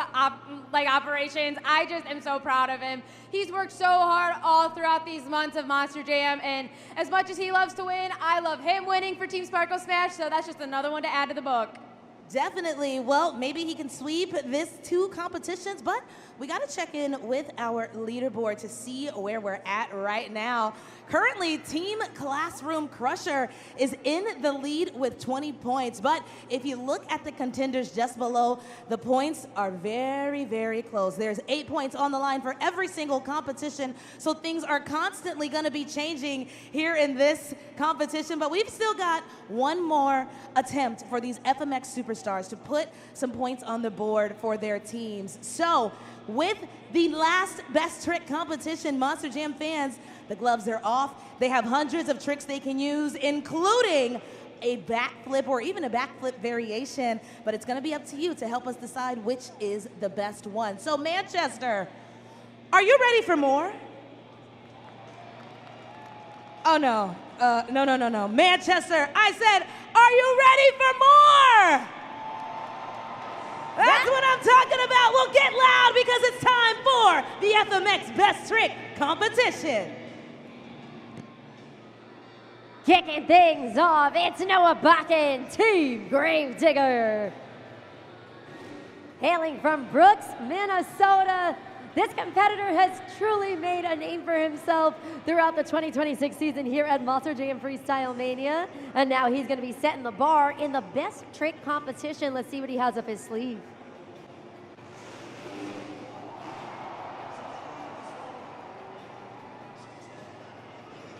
operations, I just am so proud of him. He's worked so hard all throughout these months of Monster Jam, and as much as he loves to win, I love him winning for Team Sparkle Smash, so that's just another one to add to the book. Definitely. Well, maybe he can sweep this two competitions, but we got to check in with our leaderboard to see where we're at right now. Currently, Team Classroom Crusher is in the lead with 20 points, but if you look at the contenders just below, the points are very, very close. There's 8 points on the line for every single competition, so things are constantly going to be changing here in this competition, but we've still got one more attempt for these FMX superstars to put some points on the board for their teams. So, with the last best trick competition, Monster Jam fans, the gloves are off. They have hundreds of tricks they can use, including a backflip or even a backflip variation, but it's gonna be up to you to help us decide which is the best one. So Manchester, are you ready for more? Oh no, no. Manchester, I said, are you ready for more? That's what I'm talking about. Well, get loud because it's time for the FMX Best Trick competition. Kicking things off, it's Noah Bakken, Team Gravedigger. Hailing from Brooks, Minnesota, this competitor has truly made a name for himself throughout the 2026 season here at Monster Jam Freestyle Mania. And now he's going to be setting the bar in the best trick competition. Let's see what he has up his sleeve.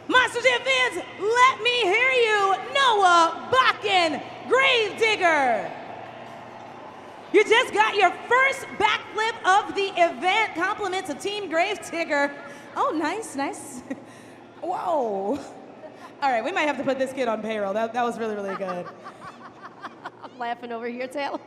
Monster Jam fans, let me hear you, Noah Bakken, Gravedigger. You just got your first backflip of the event. Compliments of Team Gravedigger. Oh, nice. Whoa. All right, we might have to put this kid on payroll. That was really, really good. I'm laughing over here, Taylor.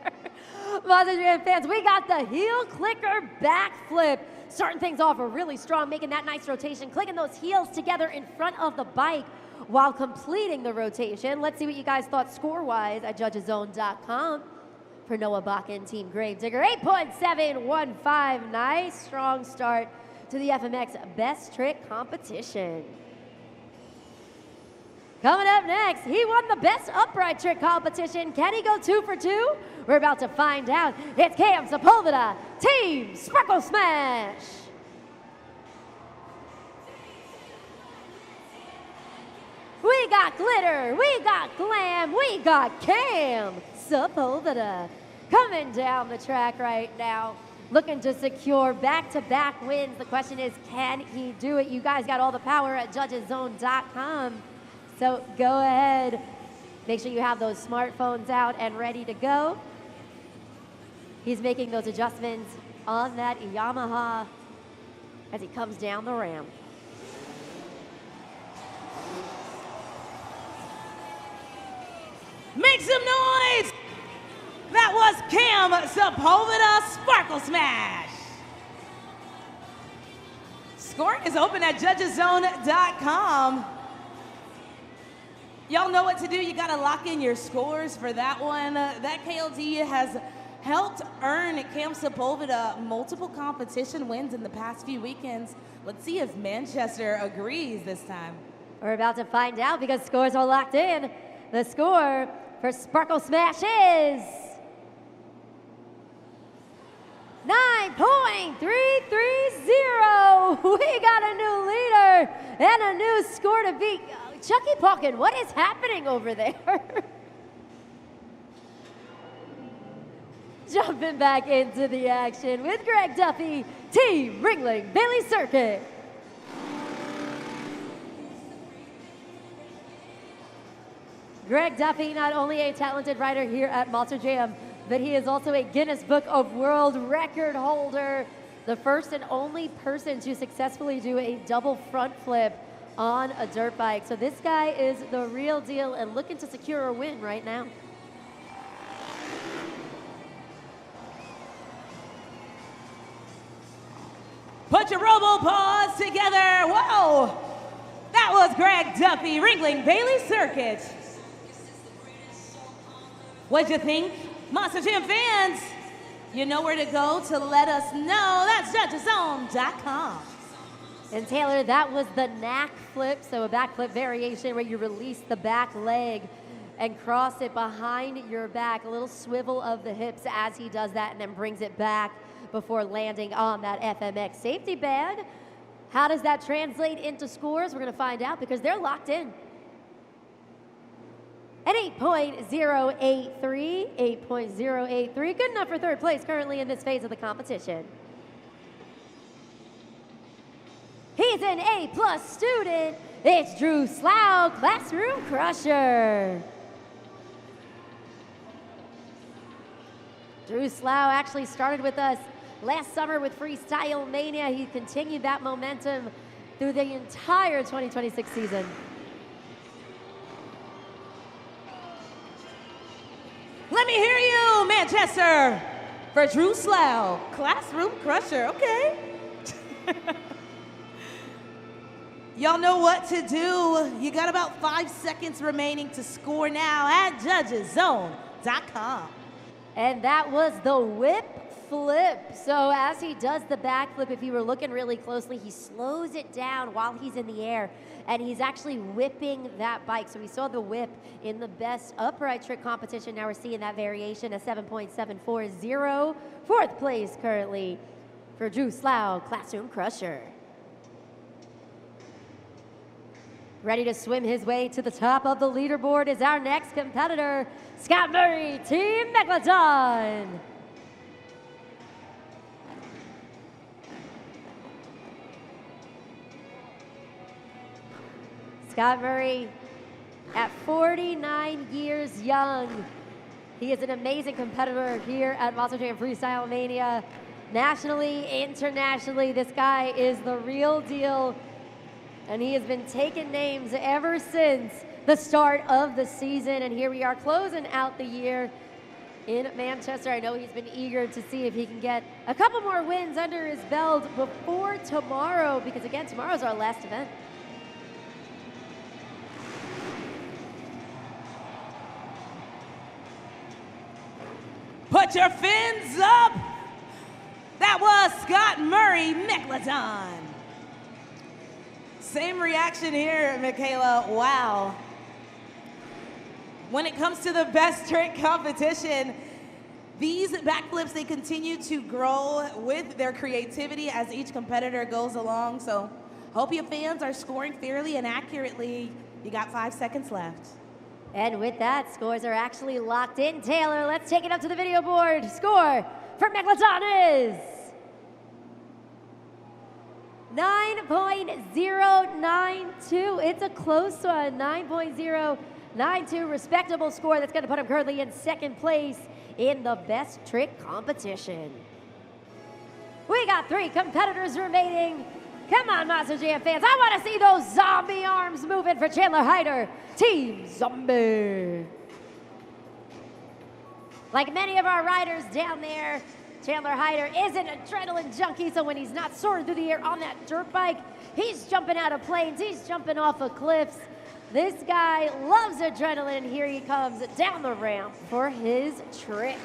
Monster Jam fans, we got the heel clicker backflip. Starting things off really strong, making that nice rotation, clicking those heels together in front of the bike while completing the rotation. Let's see what you guys thought score-wise at judgeszone.com. For Noah Bakken, Team Gravedigger, 8.715. Nice, strong start to the FMX Best Trick competition. Coming up next, he won the Best Upright Trick competition. Can he go 2 for 2? We're about to find out. It's Cam Sepulveda, Team Sparkle Smash. We got glitter, we got glam, we got Cam Sepulveda coming down the track right now, looking to secure back-to-back wins. The question is, can he do it? You guys got all the power at judgeszone.com. So go ahead, make sure you have those smartphones out and ready to go. He's making those adjustments on that Yamaha as he comes down the ramp. Make some noise! That was Cam Sepulveda Sparkle Smash. Scoring is open at judgeszone.com. Y'all know what to do. You got to lock in your scores for that one. That KLD has helped earn Cam Sepulveda multiple competition wins in the past few weekends. Let's see if Manchester agrees this time. We're about to find out because scores are locked in. The score for Sparkle Smash is 9.330. We got a new leader and a new score to beat. Chucky Pawkin, what is happening over there? Jumping back into the action with Greg Duffy, Team Ringling Bailey Circuit. Greg Duffy, not only a talented rider here at Monster Jam, but he is also a Guinness Book of World Record holder, the first and only person to successfully do a double front flip on a dirt bike. So this guy is the real deal and looking to secure a win right now. Put your robo-paws together. Whoa! That was Greg Duffy, Ringling Bailey Circuit. What'd you think? Monster Jam fans, you know where to go to let us know. That's judgeszone.com. And Taylor, that was the knack flip, so a backflip variation where you release the back leg and cross it behind your back, a little swivel of the hips as he does that and then brings it back before landing on that FMX safety band. How does that translate into scores? We're going to find out because they're locked in. An 8.083, 8.083, good enough for third place currently in this phase of the competition. He's an A+ student. It's Drew Slough, Classroom Crusher. Drew Slough actually started with us last summer with Freestyle Mania. He continued that momentum through the entire 2026 season. Let me hear you, Manchester, for Drew Slough, Classroom Crusher. Okay. Y'all know what to do. You got about 5 seconds remaining to score now at judgeszone.com. And that was the whip flip. So as he does the backflip, if you were looking really closely, he slows it down while he's in the air, and he's actually whipping that bike. So we saw the whip in the best upright trick competition. Now we're seeing that variation, a 7.740. Fourth place currently for Drew Slough, Classroom Crusher. Ready to swim his way to the top of the leaderboard is our next competitor, Scott Murray, Team Megalodon. Scott Murray, at 49 years young, he is an amazing competitor here at Monster Jam Freestyle Mania. Nationally, internationally, this guy is the real deal, and he has been taking names ever since the start of the season. And here we are closing out the year in Manchester. I know he's been eager to see if he can get a couple more wins under his belt before tomorrow, because again, tomorrow's our last event. Put your fins up. That was Scott Murray, Megalodon. Same reaction here, Michaela. Wow. When it comes to the best trick competition, these backflips, they continue to grow with their creativity as each competitor goes along. So hope your fans are scoring fairly and accurately. You got 5 seconds left. And with that, scores are actually locked in. Taylor, let's take it up to the video board. Score for Megalodon is 9.092. It's a close one, 9.092. Respectable score that's going to put him currently in second place in the best trick competition. We got 3 competitors remaining. Come on, Monster Jam fans. I want to see those zombie arms moving for Chandler Hyder, Team Zombie. Like many of our riders down there, Chandler Hyder is an adrenaline junkie, so when he's not soaring through the air on that dirt bike, he's jumping out of planes, he's jumping off of cliffs. This guy loves adrenaline, and here he comes down the ramp for his trick.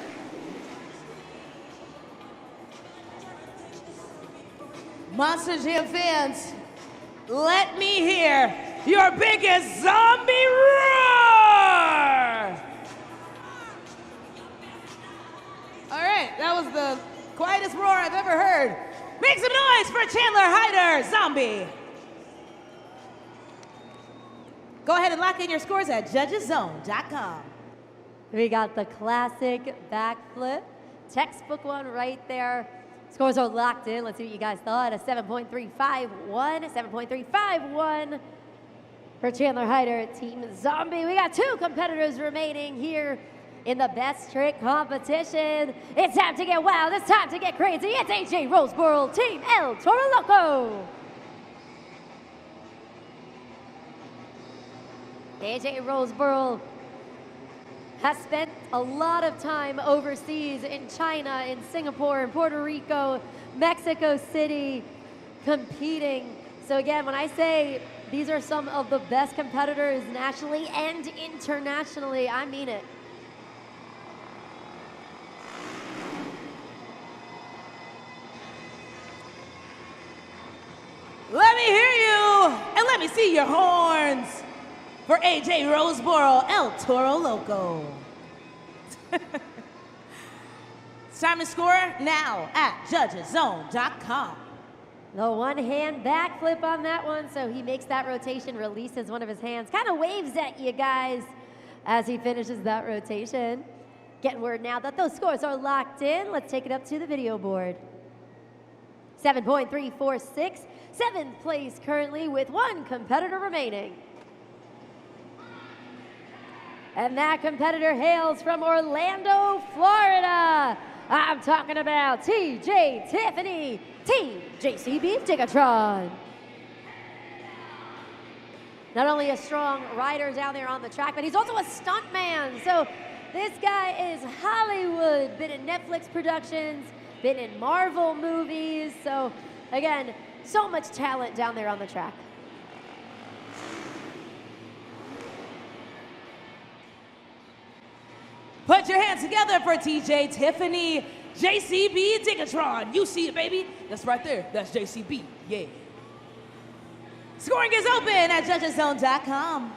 Monster Jam fans, let me hear your biggest zombie roar! All right, that was the quietest roar I've ever heard. Make some noise for Chandler Hyder, Zombie. Go ahead and lock in your scores at judgeszone.com. We got the classic backflip, textbook one right there. Scores are locked in. Let's see what you guys thought. A 7.351, a 7.351. For Chandler Hyder, Team Zombie, we got 2 competitors remaining here in the best trick competition. It's time to get wild, it's time to get crazy. It's AJ Roseboro, Team El Toro Loco. AJ Roseboro has spent a lot of time overseas in China, in Singapore, in Puerto Rico, Mexico City, competing. So again, when I say these are some of the best competitors nationally and internationally, I mean it. Let me hear you, and let me see your horns for AJ Roseboro, El Toro Loco. It's time to score now at judgeszone.com. The one-hand backflip on that one, so he makes that rotation, releases one of his hands, kind of waves at you guys as he finishes that rotation. Getting word now that those scores are locked in. Let's take it up to the video board. 7.346, 7th place currently with 1 competitor remaining. And that competitor hails from Orlando, Florida. I'm talking about TJ Tiffany, Team JCB Tigatron. Not only a strong rider down there on the track, but he's also a stuntman. So this guy is Hollywood, been in Netflix productions, been in Marvel movies. So again, so much talent down there on the track. Put your hands together for TJ Tiffany, JCB Tigatron. You see it, baby? That's right there. That's JCB. Yeah. Scoring is open at judgeszone.com.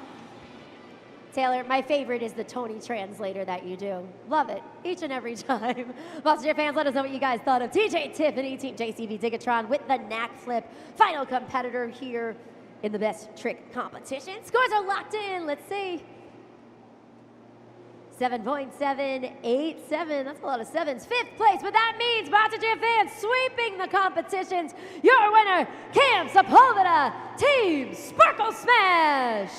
Taylor, my favorite is the Tony translator that you do. Love it, each and every time. Lots of your fans, let us know what you guys thought of TJ Tiffany, Team JCB Tigatron with the knack flip. Final competitor here in the best trick competition. Scores are locked in, let's see. 7.787, that's a lot of sevens. 5th place, but that means Monster Jam fans sweeping the competitions. Your winner, Cam Sepulveda, Team Sparkle Smash.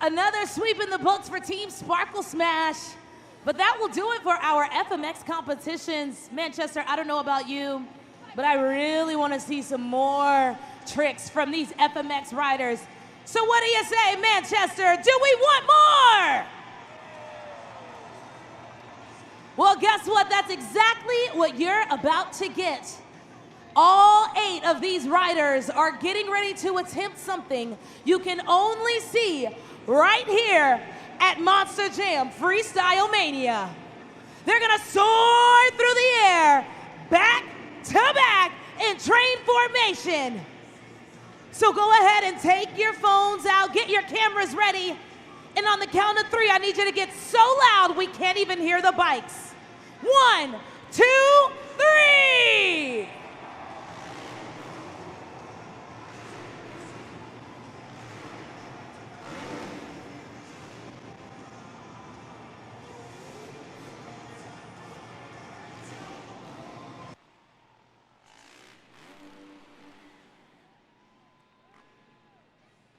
Another sweep in the books for Team Sparkle Smash. But that will do it for our FMX competitions. Manchester, I don't know about you, but I really want to see some more tricks from these FMX riders. So what do you say, Manchester? Do we want more? Well, guess what? That's exactly what you're about to get. All 8 of these riders are getting ready to attempt something you can only see right here at Monster Jam Freestyle Mania. They're gonna soar through the air, back to back in train formation. So go ahead and take your phones out, get your cameras ready, and on the count of 3, I need you to get so loud we can't even hear the bikes. 1, 2, 3!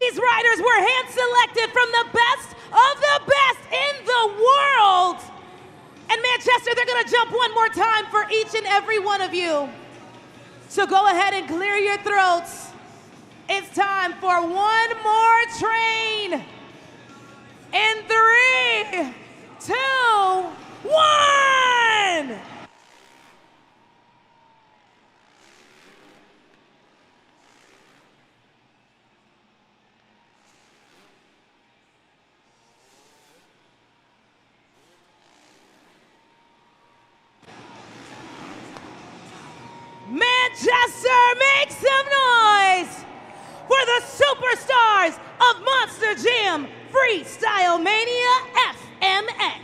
These riders were hand-selected from the best of the best in the world. And Manchester, they're gonna jump one more time for each and every one of you. So go ahead and clear your throats. It's time for one more train. In 3, 2, 1! Manchester, make some noise for the superstars of Monster Jam Freestyle Mania FMX.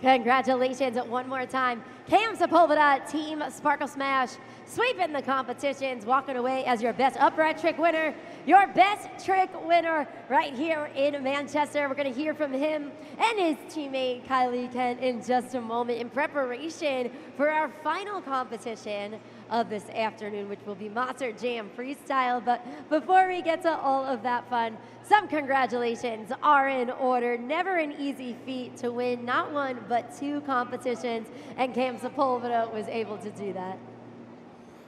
Congratulations one more time. Cam Sepulveda, Team Sparkle Smash, sweeping the competitions, walking away as your best upright trick winner. Your best trick winner right here in Manchester. We're going to hear from him and his teammate Kylie Kent in just a moment in preparation for our final competition of this afternoon, which will be Monster Jam Freestyle. But before we get to all of that fun, some congratulations are in order. Never an easy feat to win not one, but two competitions, and Cam Sepulveda was able to do that.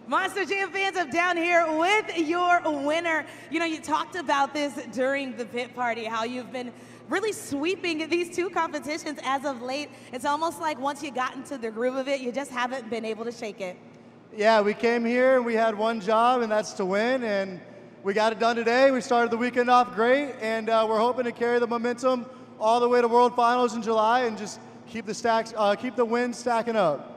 Monster Jam fans, I'm down here with your winner. You know, you talked about this during the pit party, how you've been really sweeping these two competitions as of late. It's almost like once you got into the groove of it, you just haven't been able to shake it. Yeah, we came here and we had one job, and that's to win, and we got it done today. We started the weekend off great, and we're hoping to carry the momentum all the way to World Finals in July and just keep the wins stacking up.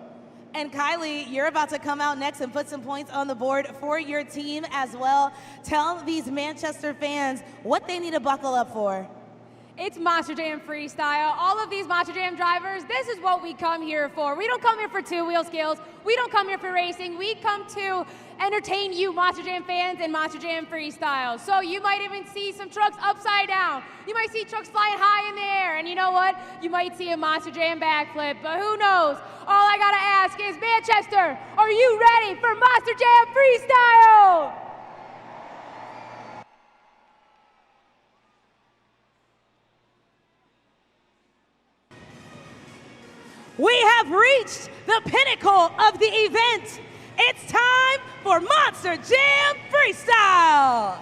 And Kylie, you're about to come out next and put some points on the board for your team as well. Tell these Manchester fans what they need to buckle up for. It's Monster Jam Freestyle. All of these Monster Jam drivers, this is what we come here for. We don't come here for two-wheel skills. We don't come here for racing. We come to entertain you Monster Jam fans and Monster Jam Freestyle. So you might even see some trucks upside down. You might see trucks flying high in the air. And you know what? You might see a Monster Jam backflip, but who knows? All I gotta ask is, Manchester, are you ready for Monster Jam Freestyle? We have reached the pinnacle of the event. It's time for Monster Jam Freestyle.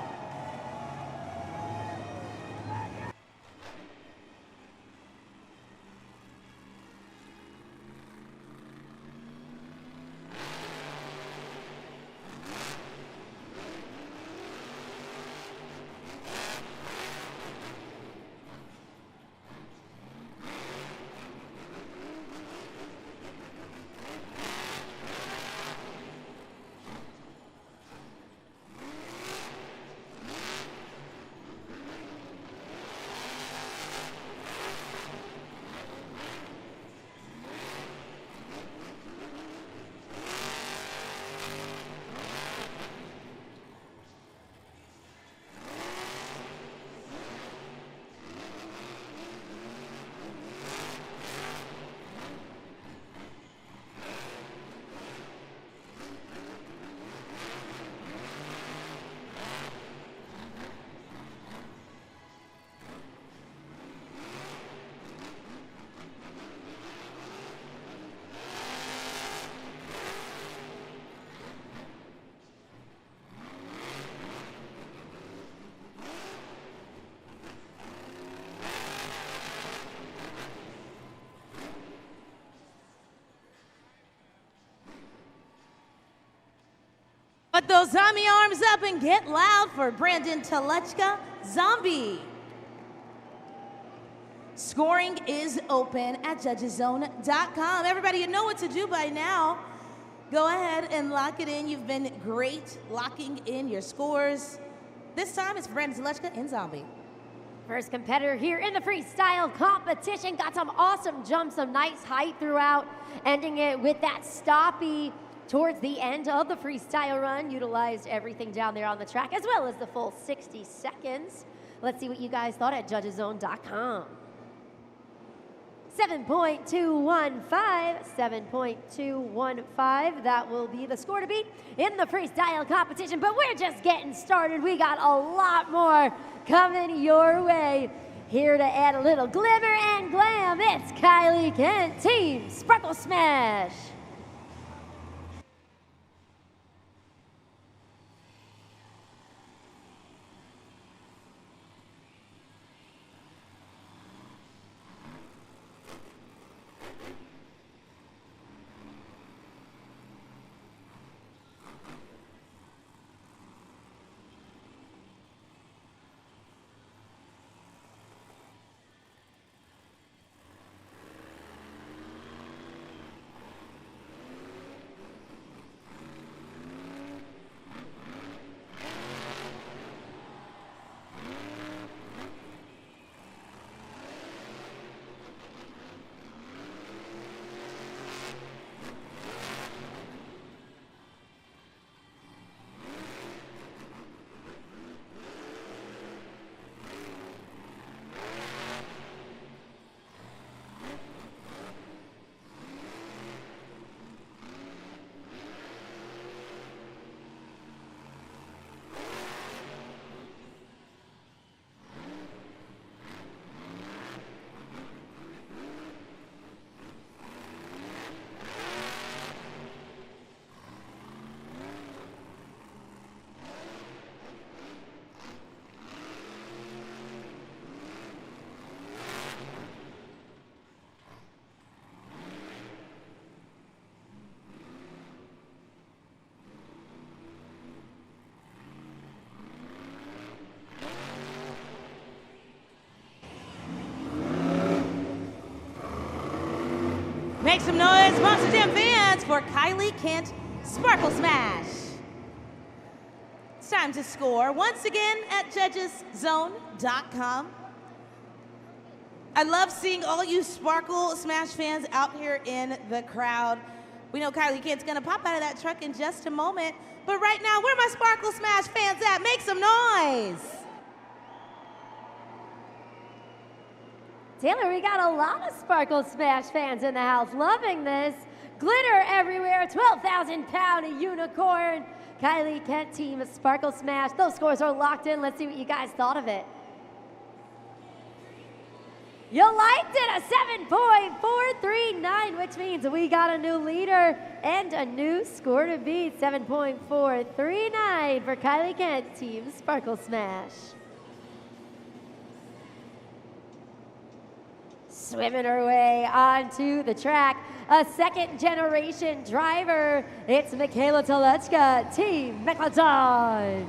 Put those zombie arms up and get loud for Brandon Telechka, Zombie. Scoring is open at judgeszone.com. Everybody, you know what to do by now. Go ahead and lock it in. You've been great locking in your scores. This time it's Brandon Telechka and Zombie. First competitor here in the freestyle competition. Got some awesome jumps, some nice height throughout, ending it with that stoppie towards the end of the freestyle run. Utilized everything down there on the track, as well as the full 60 seconds. Let's see what you guys thought at judgeszone.com. 7.215, 7.215. That will be the score to beat in the freestyle competition, but we're just getting started. We got a lot more coming your way. Here to add a little glimmer and glam, it's Kylie Kent, Team Sparkle Smash. Make some noise, Monster Jam fans, for Kylie Kent Sparkle Smash. It's time to score once again at judgeszone.com. I love seeing all you Sparkle Smash fans out here in the crowd. We know Kylie Kent's gonna pop out of that truck in just a moment, but right now, where are my Sparkle Smash fans at? Make some noise. Taylor, we got a lot of Sparkle Smash fans in the house loving this. Glitter everywhere, 12,000-pound unicorn. Kylie Kent team of Sparkle Smash. Those scores are locked in. Let's see what you guys thought of it. You liked it, a 7.439, which means we got a new leader and a new score to beat. 7.439 for Kylie Kent team Sparkle Smash. Swimming her way onto the track, a second-generation driver. It's Michaela Telechka, Team Megalodon.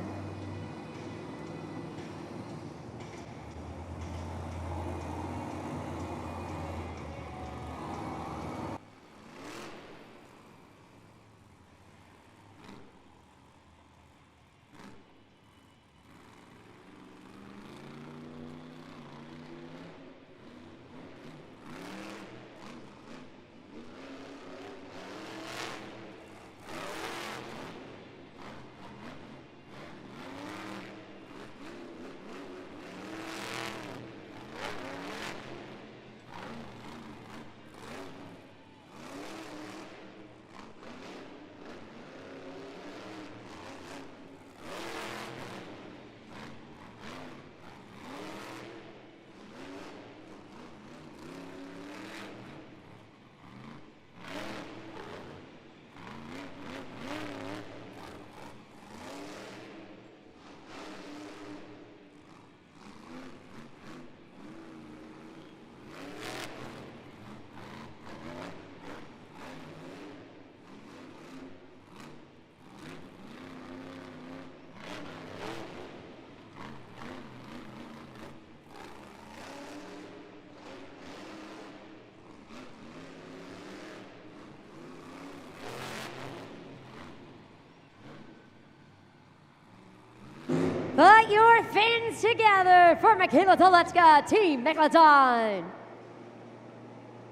Put your fins together for Michaela Telechka, Team Megalodon.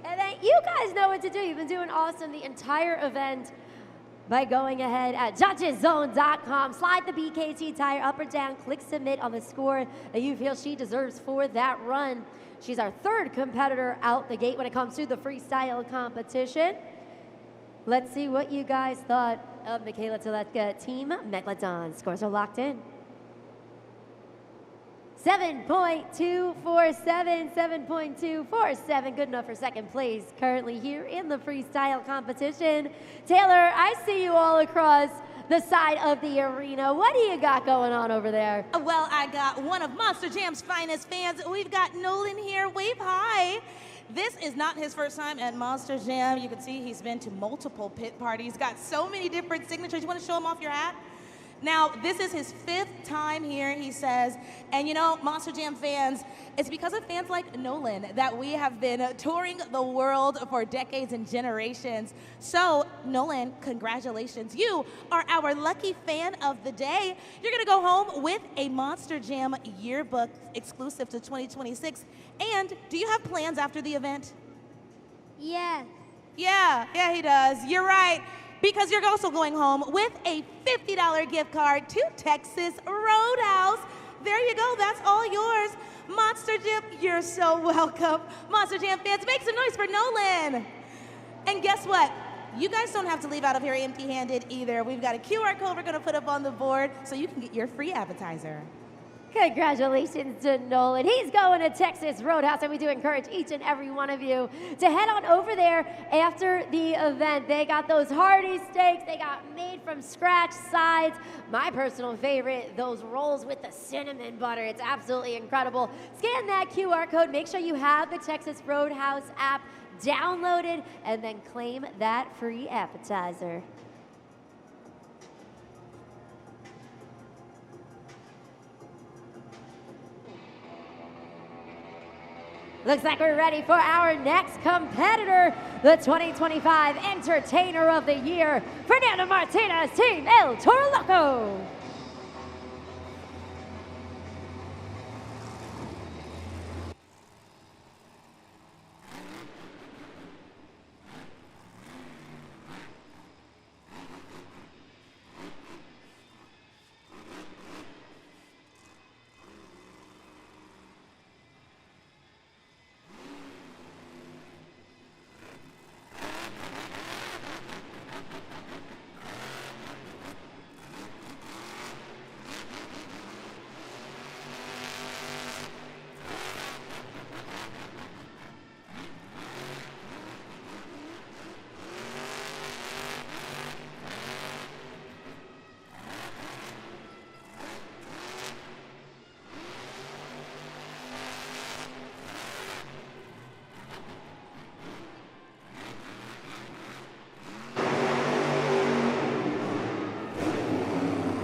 And then you guys know what to do. You've been doing awesome the entire event by going ahead at judgeszone.com. Slide the BKT tire up or down. Click submit on the score that you feel she deserves for that run. She's our third competitor out the gate when it comes to the freestyle competition. Let's see what you guys thought of Michaela Telechka, Team Megalodon. Scores are locked in. 7.247, 7.247, good enough for second place currently here in the freestyle competition. Taylor, I see you all across the side of the arena. What do you got going on over there? Well, I got one of Monster Jam's finest fans. We've got Nolan here. Wave hi. This is not his first time at Monster Jam. You can see he's been to multiple pit parties. Got so many different signatures. You want to show him off your hat? Now, this is his 5th time here, he says. And you know, Monster Jam fans, it's because of fans like Nolan that we have been touring the world for decades and generations. So, Nolan, congratulations. You are our lucky fan of the day. You're gonna go home with a Monster Jam yearbook exclusive to 2026. And do you have plans after the event? Yeah. Yeah, he does. You're right. Because you're also going home with a $50 gift card to Texas Roadhouse. There you go, that's all yours. Monster Jam, you're so welcome. Monster Jam fans, make some noise for Nolan. And guess what? You guys don't have to leave out of here empty-handed either. We've got a QR code we're gonna put up on the board so you can get your free appetizer. Congratulations to Nolan. He's going to Texas Roadhouse, and we do encourage each and every one of you to head on over there after the event. They got those hearty steaks. They got made from scratch sides. My personal favorite, those rolls with the cinnamon butter. It's absolutely incredible. Scan that QR code. Make sure you have the Texas Roadhouse app downloaded, and then claim that free appetizer. Looks like we're ready for our next competitor, the 2025 Entertainer of the Year, Fernando Martinez, Team El Toro Loco.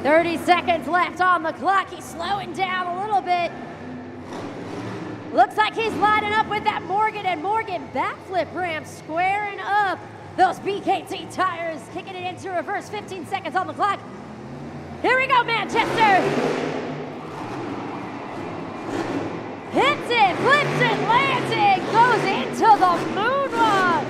"30 seconds left on the clock. He's slowing down a little bit. Looks like he's lining up with that Morgan and Morgan backflip ramp, squaring up those BKT tires, kicking it into reverse. 15 seconds on the clock. Here we go, Manchester. Hits it, flips it, lands it, goes into the moonwalk.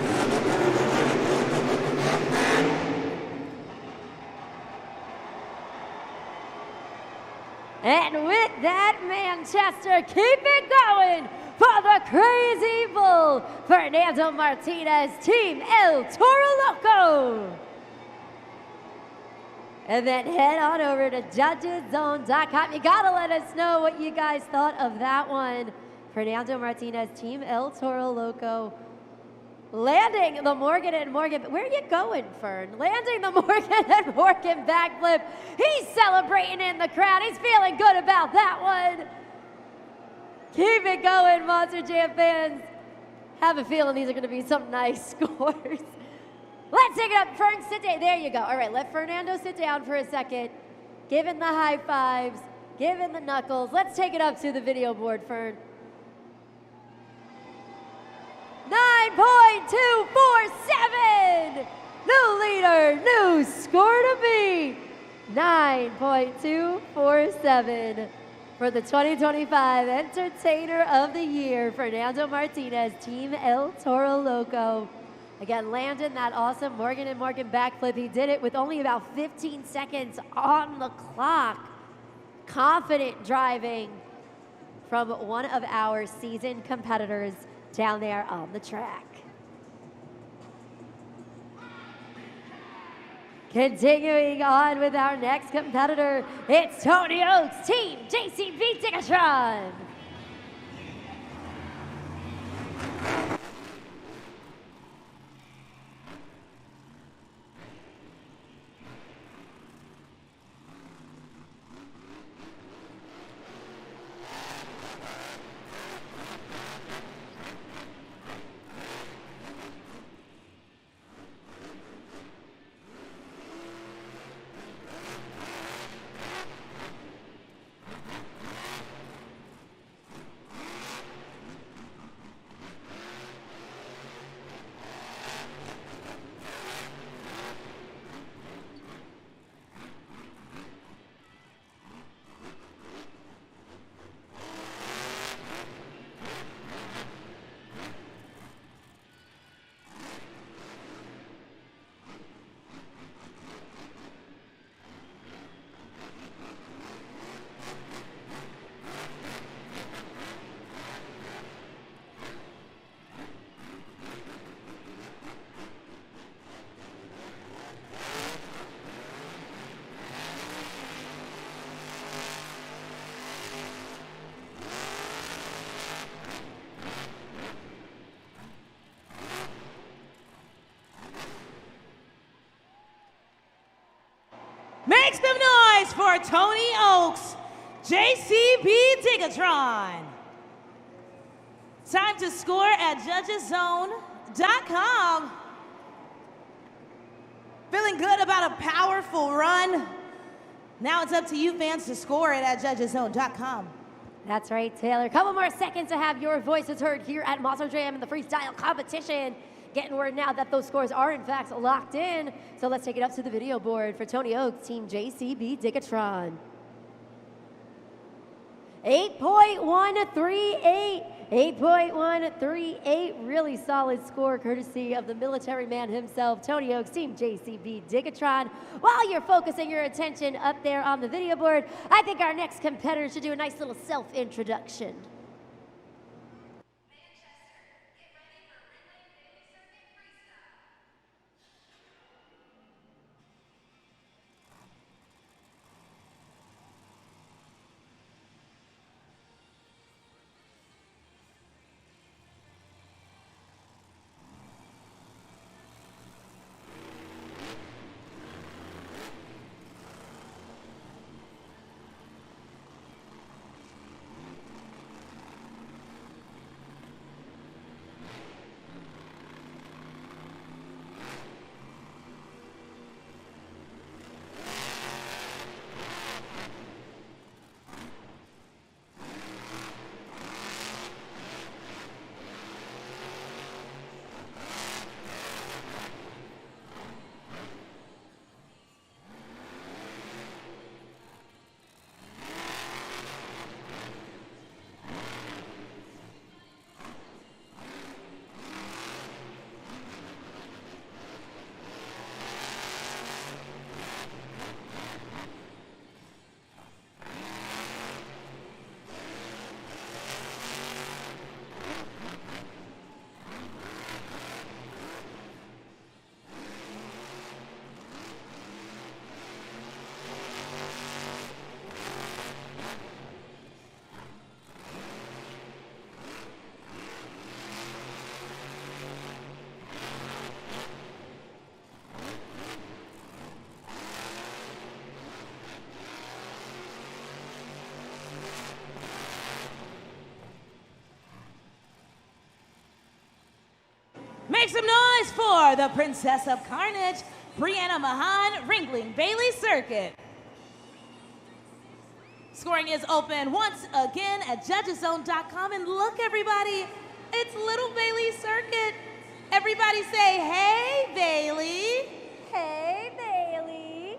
And with that, Manchester, keep it going for the Crazy Bull, Fernando Martinez, Team El Toro Loco. And then head on over to judgeszone.com. You gotta let us know what you guys thought of that one. Fernando Martinez, Team El Toro Loco, landing the Morgan and Morgan. Where are you going, Fern? Landing the Morgan and Morgan backflip. He's celebrating in the crowd. He's feeling good about that one. Keep it going, Monster Jam fans. Have a feeling these are going to be some nice scores. Let's take it up. Fern, sit down. There you go. All right, let Fernando sit down for a second. Give him the high fives. Give him the knuckles. Let's take it up to the video board, Fern. 9.247! New leader, new score to beat. 9.247 for the 2025 Entertainer of the Year, Fernando Martinez, Team El Toro Loco. Again, landing that awesome Morgan and Morgan backflip. He did it with only about 15 seconds on the clock. Confident driving from one of our seasoned competitors down there on the track. Continuing on with our next competitor, it's Tony Oaks, Team JCB Ticketron. Make some noise for Tony Oaks, JCB Ticketron. Time to score at judgeszone.com. Feeling good about a powerful run? Now it's up to you fans to score it at judgeszone.com. That's right, Taylor. A couple more seconds to have your voices heard here at Monster Jam in the freestyle competition. Getting word now that those scores are in fact locked in. So let's take it up to the video board for Tony Oak's team JCB Digatron. 8.138. 8.138. Really solid score courtesy of the military man himself, Tony Oak's team JCB Digatron. While you're focusing your attention up there on the video board, I think our next competitor should do a nice little self-introduction. Make some noise for the Princess of Carnage, Brianna Mahan, Ringling Bailey Circuit. Scoring is open once again at judgeszone.com. And look, everybody, it's little Bailey Circuit. Everybody say, hey, Bailey. Hey, Bailey.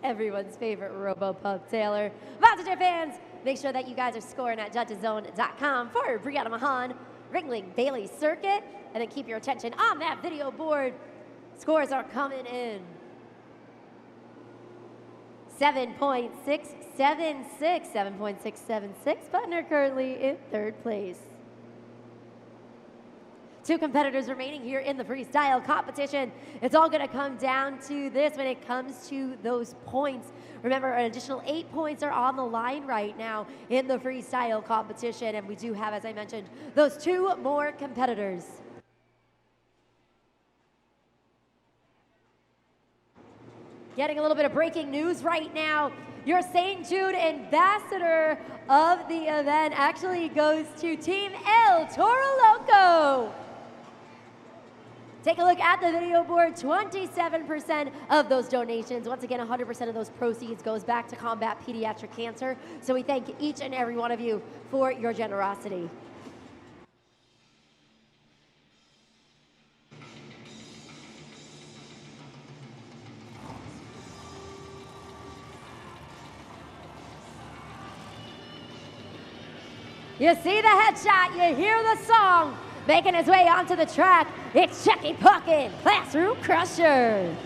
Everyone's favorite RoboPup, Taylor. Monster Jam fans, make sure that you guys are scoring at judgeszone.com for Brianna Mahan, Ringling Bailey Circuit, and then keep your attention on that video board. Scores are coming in. 7.676, 7.676. Butner currently in third place. Two competitors remaining here in the freestyle competition. It's all going to come down to this when it comes to those points. Remember, an additional 8 points are on the line right now in the freestyle competition, and we do have, as I mentioned, those two more competitors. Getting a little bit of breaking news right now. Your St. Jude ambassador of the event actually goes to Team El Toro Loco. Take a look at the video board. 27% of those donations, once again, 100% of those proceeds goes back to combat pediatric cancer. So we thank each and every one of you for your generosity. You see the headshot, you hear the song. Making his way onto the track, it's Chucky Puckett, Classroom Crusher.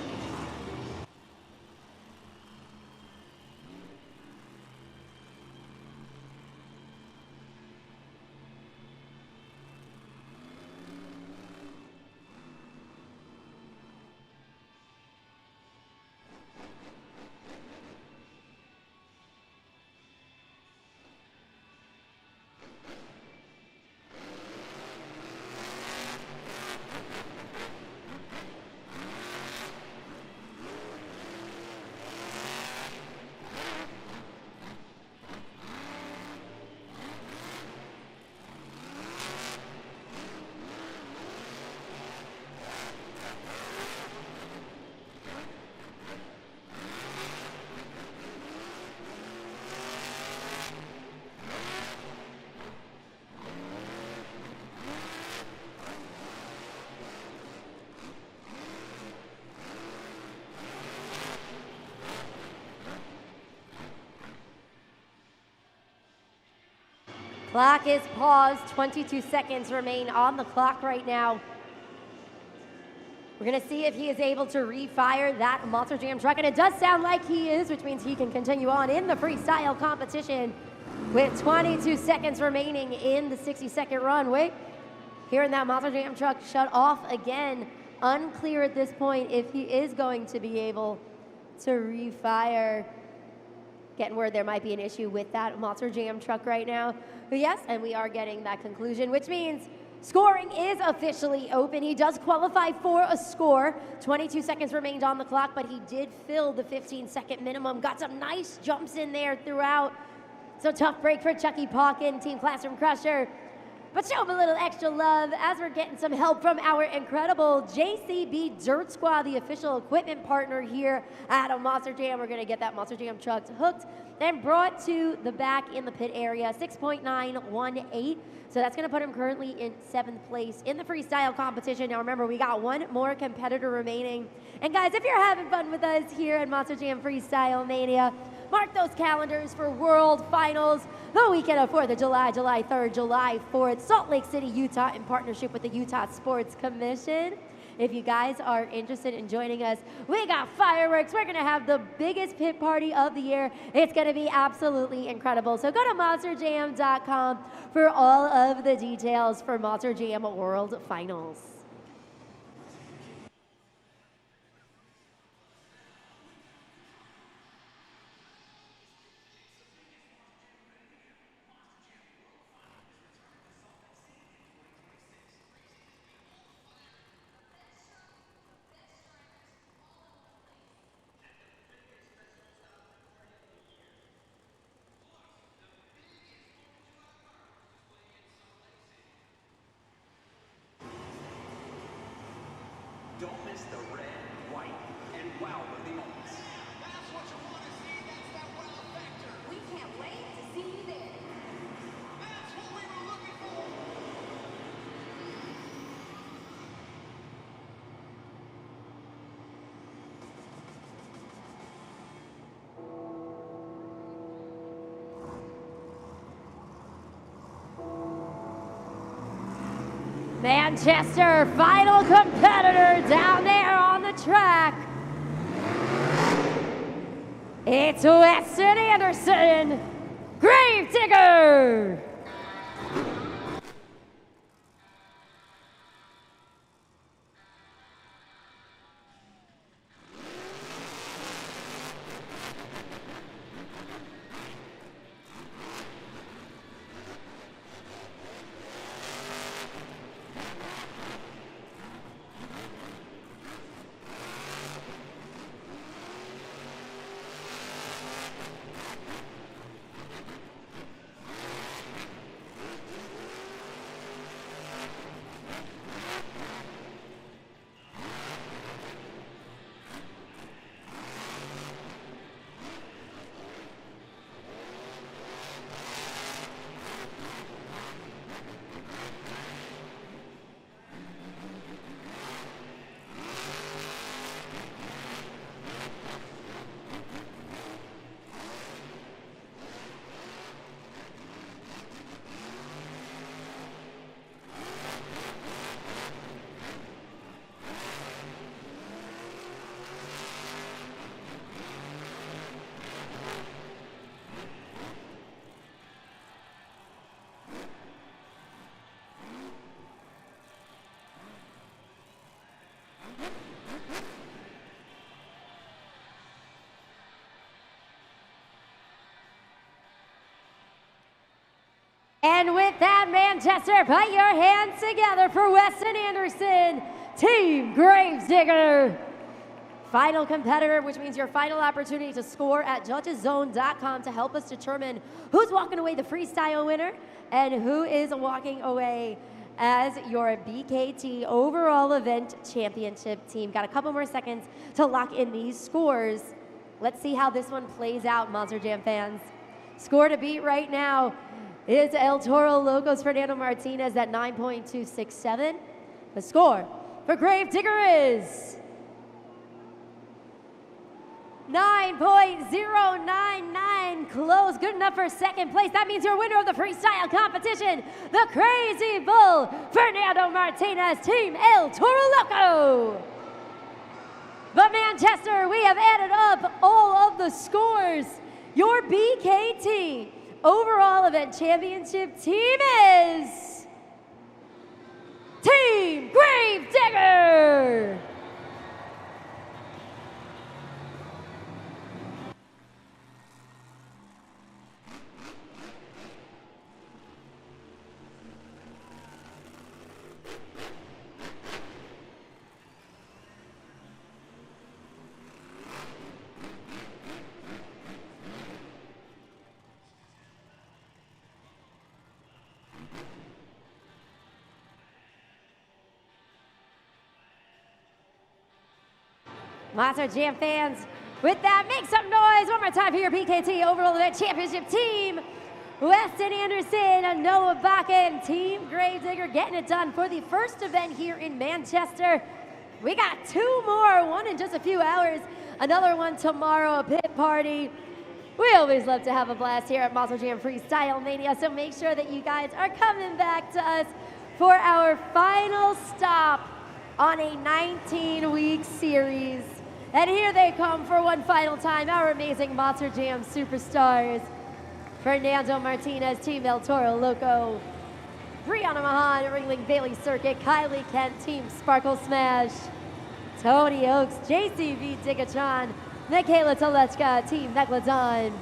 Clock is paused. 22 seconds remain on the clock right now. We're going to see if he is able to refire that Monster Jam truck, and it does sound like he is, which means he can continue on in the freestyle competition with 22 seconds remaining in the 60-second run. Wait, hearing that Monster Jam truck shut off again. Unclear at this point if he is going to be able to refire. Getting word there might be an issue with that Monster Jam truck right now. But yes, and we are getting that conclusion, which means scoring is officially open. He does qualify for a score. 22 seconds remained on the clock, but he did fill the 15-second minimum. Got some nice jumps in there throughout. So tough break for Chucky Pawkin, Team Classroom Crusher. But show him a little extra love as we're getting some help from our incredible JCB Dirt Squad, the official equipment partner here at a Monster Jam. We're gonna get that Monster Jam truck hooked and brought to the back in the pit area, 6.918. So that's gonna put him currently in 7th place in the freestyle competition. Now remember, we got one more competitor remaining. And guys, if you're having fun with us here at Monster Jam Freestyle Mania, mark those calendars for World Finals the weekend of 4th of July, July 3rd, July 4th, Salt Lake City, Utah, in partnership with the Utah Sports Commission. If you guys are interested in joining us, we got fireworks. We're going to have the biggest pit party of the year. It's going to be absolutely incredible. So go to monsterjam.com for all of the details for Monster Jam World Finals. Don't miss the red, white, and wow of the moments. That's what you want to see. That's that wow factor. We can't wait to see you there. That's what we were looking for. Manchester, final competitor down there on the track. It's Weston Anderson, Gravedigger. And with that, Manchester, put your hands together for Weston Anderson, Team Gravedigger. Final competitor, which means your final opportunity to score at judgeszone.com to help us determine who's walking away the freestyle winner and who is walking away as your BKT overall event championship team. Got a couple more seconds to lock in these scores. Let's see how this one plays out, Monster Jam fans. Score to beat right now is El Toro Loco's Fernando Martinez at 9.267. The score for Gravedigger is 9.099 close. Good enough for second place. That means your winner of the freestyle competition, the Crazy Bull, Fernando Martinez, Team El Toro Loco. But Manchester, we have added up all of the scores. Your BKT overall event championship team is Team Gravedigger. Monster Jam fans, with that, make some noise one more time for your PKT overall event championship team. Weston Anderson, Noah Baca, and Team Gravedigger getting it done for the first event here in Manchester. We got two more, one in just a few hours, another one tomorrow, a pit party. We always love to have a blast here at Monster Jam Freestyle Mania, so make sure that you guys are coming back to us for our final stop on a 19-week series. And here they come for one final time, our amazing Monster Jam superstars. Fernando Martinez, Team El Toro Loco. Brianna Mahan, Ringling Bailey Circuit. Kylie Kent, Team Sparkle Smash. Tony Oaks, JCV Digachan. Michaela Telechka, Team Megalodon.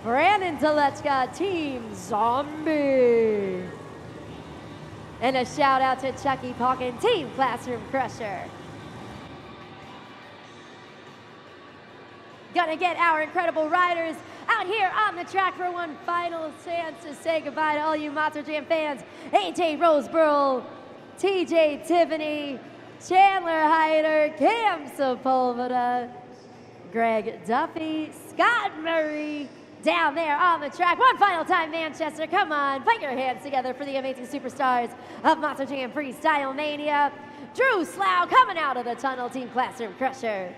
Brandon Telechka, Team Zombie. And a shout out to Chucky Pawkin, Team Classroom Crusher. Gonna get our incredible riders out here on the track for one final chance to say goodbye to all you Monster Jam fans. AJ Roseborough, TJ Tiffany, Chandler Hyder, Cam Sepulveda, Greg Duffy, Scott Murray, down there on the track. One final time, Manchester, come on, put your hands together for the amazing superstars of Monster Jam Freestyle Mania. Drew Slough coming out of the tunnel, Team Classroom Crusher.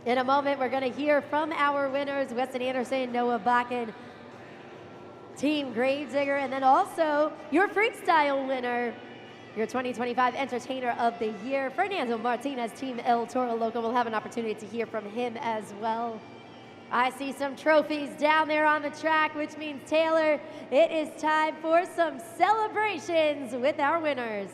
In a moment, we're going to hear from our winners, Weston Anderson, Noah Bakken, Team Gravedigger, and then also your freestyle winner, your 2025 Entertainer of the Year, Fernando Martinez, Team El Toro Loco. We'll have an opportunity to hear from him as well. I see some trophies down there on the track, which means, Taylor, it is time for some celebrations with our winners.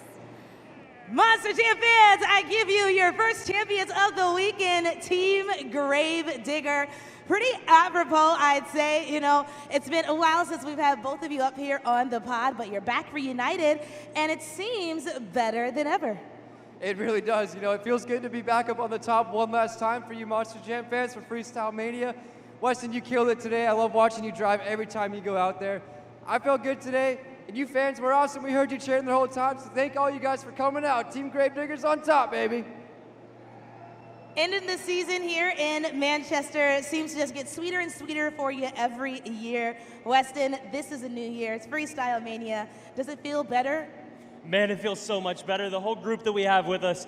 Monster Jam fans, I give you your first champions of the weekend, Team Gravedigger. Pretty apropos, I'd say. You know, it's been a while since we've had both of you up here on the pod, but you're back reunited, and it seems better than ever. It really does. You know, it feels good to be back up on the top one last time for you Monster Jam fans for Freestyle Mania. Weston, you killed it today. I love watching you drive every time you go out there. I felt good today. And you fans were awesome. We heard you cheering the whole time, so thank all you guys for coming out. Team Gravedigger's on top, baby. Ending the season here in Manchester seems to just get sweeter and sweeter for you every year. Weston, this is a new year. It's Freestyle Mania. Does it feel better? Man, it feels so much better. The whole group that we have with us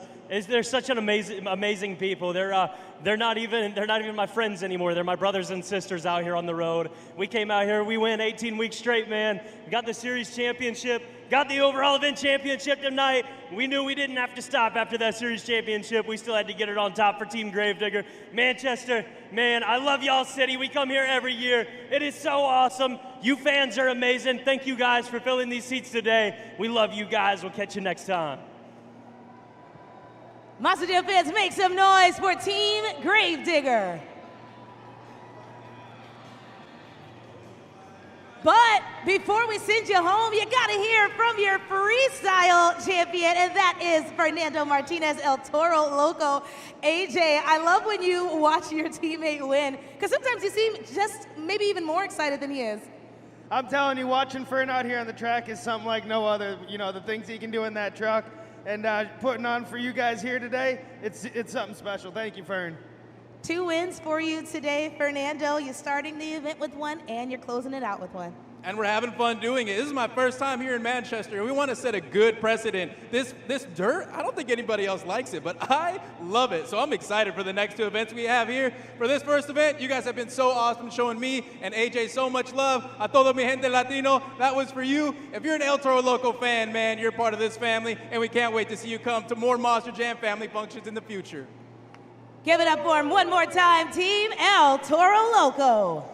they're such an amazing people. They're not even my friends anymore. They're my brothers and sisters out here on the road. We came out here, we went 18 weeks straight, man. We got the series championship, got the overall event championship tonight. We knew we didn't have to stop after that series championship. We still had to get it on top for Team Gravedigger. Manchester, man, I love y'all city. We come here every year. It is so awesome. You fans are amazing. Thank you guys for filling these seats today. We love you guys. We'll catch you next time. Monster Jam fans, make some noise for Team Gravedigger. But before we send you home, you gotta hear from your freestyle champion, and that is Fernando Martinez, El Toro Loco. AJ, I love when you watch your teammate win, because sometimes you seem just maybe even more excited than he is. I'm telling you, watching Fern out here on the track is something like no other. You know, the things he can do in that truck, and putting on for you guys here today, it's something special. Thank you, Fern. 2 wins for you today, Fernando. You're starting the event with one, and you're closing it out with one. And we're having fun doing it. This is my first time here in Manchester, and we want to set a good precedent. This dirt, I don't think anybody else likes it, but I love it. So I'm excited for the next two events we have here. For this first event, you guys have been so awesome, showing me and AJ so much love. A todo mi gente latino, that was for you. If you're an El Toro Loco fan, man, you're part of this family, and we can't wait to see you come to more Monster Jam family functions in the future. Give it up for him one more time, Team El Toro Loco.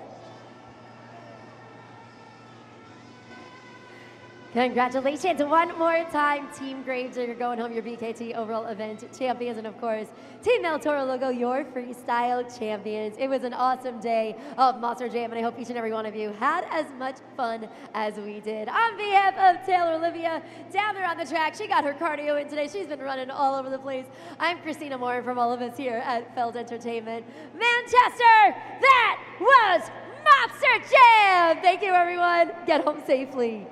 Congratulations one more time, Team Graves. You're going home your BKT overall event champions, and of course, Team El Toro Loco, your freestyle champions. It was an awesome day of Monster Jam, and I hope each and every one of you had as much fun as we did. On behalf of Taylor Olivia, down there on the track, she got her cardio in today. She's been running all over the place. I'm Christina Moore from all of us here at Feld Entertainment. Manchester, that was Monster Jam! Thank you, everyone. Get home safely.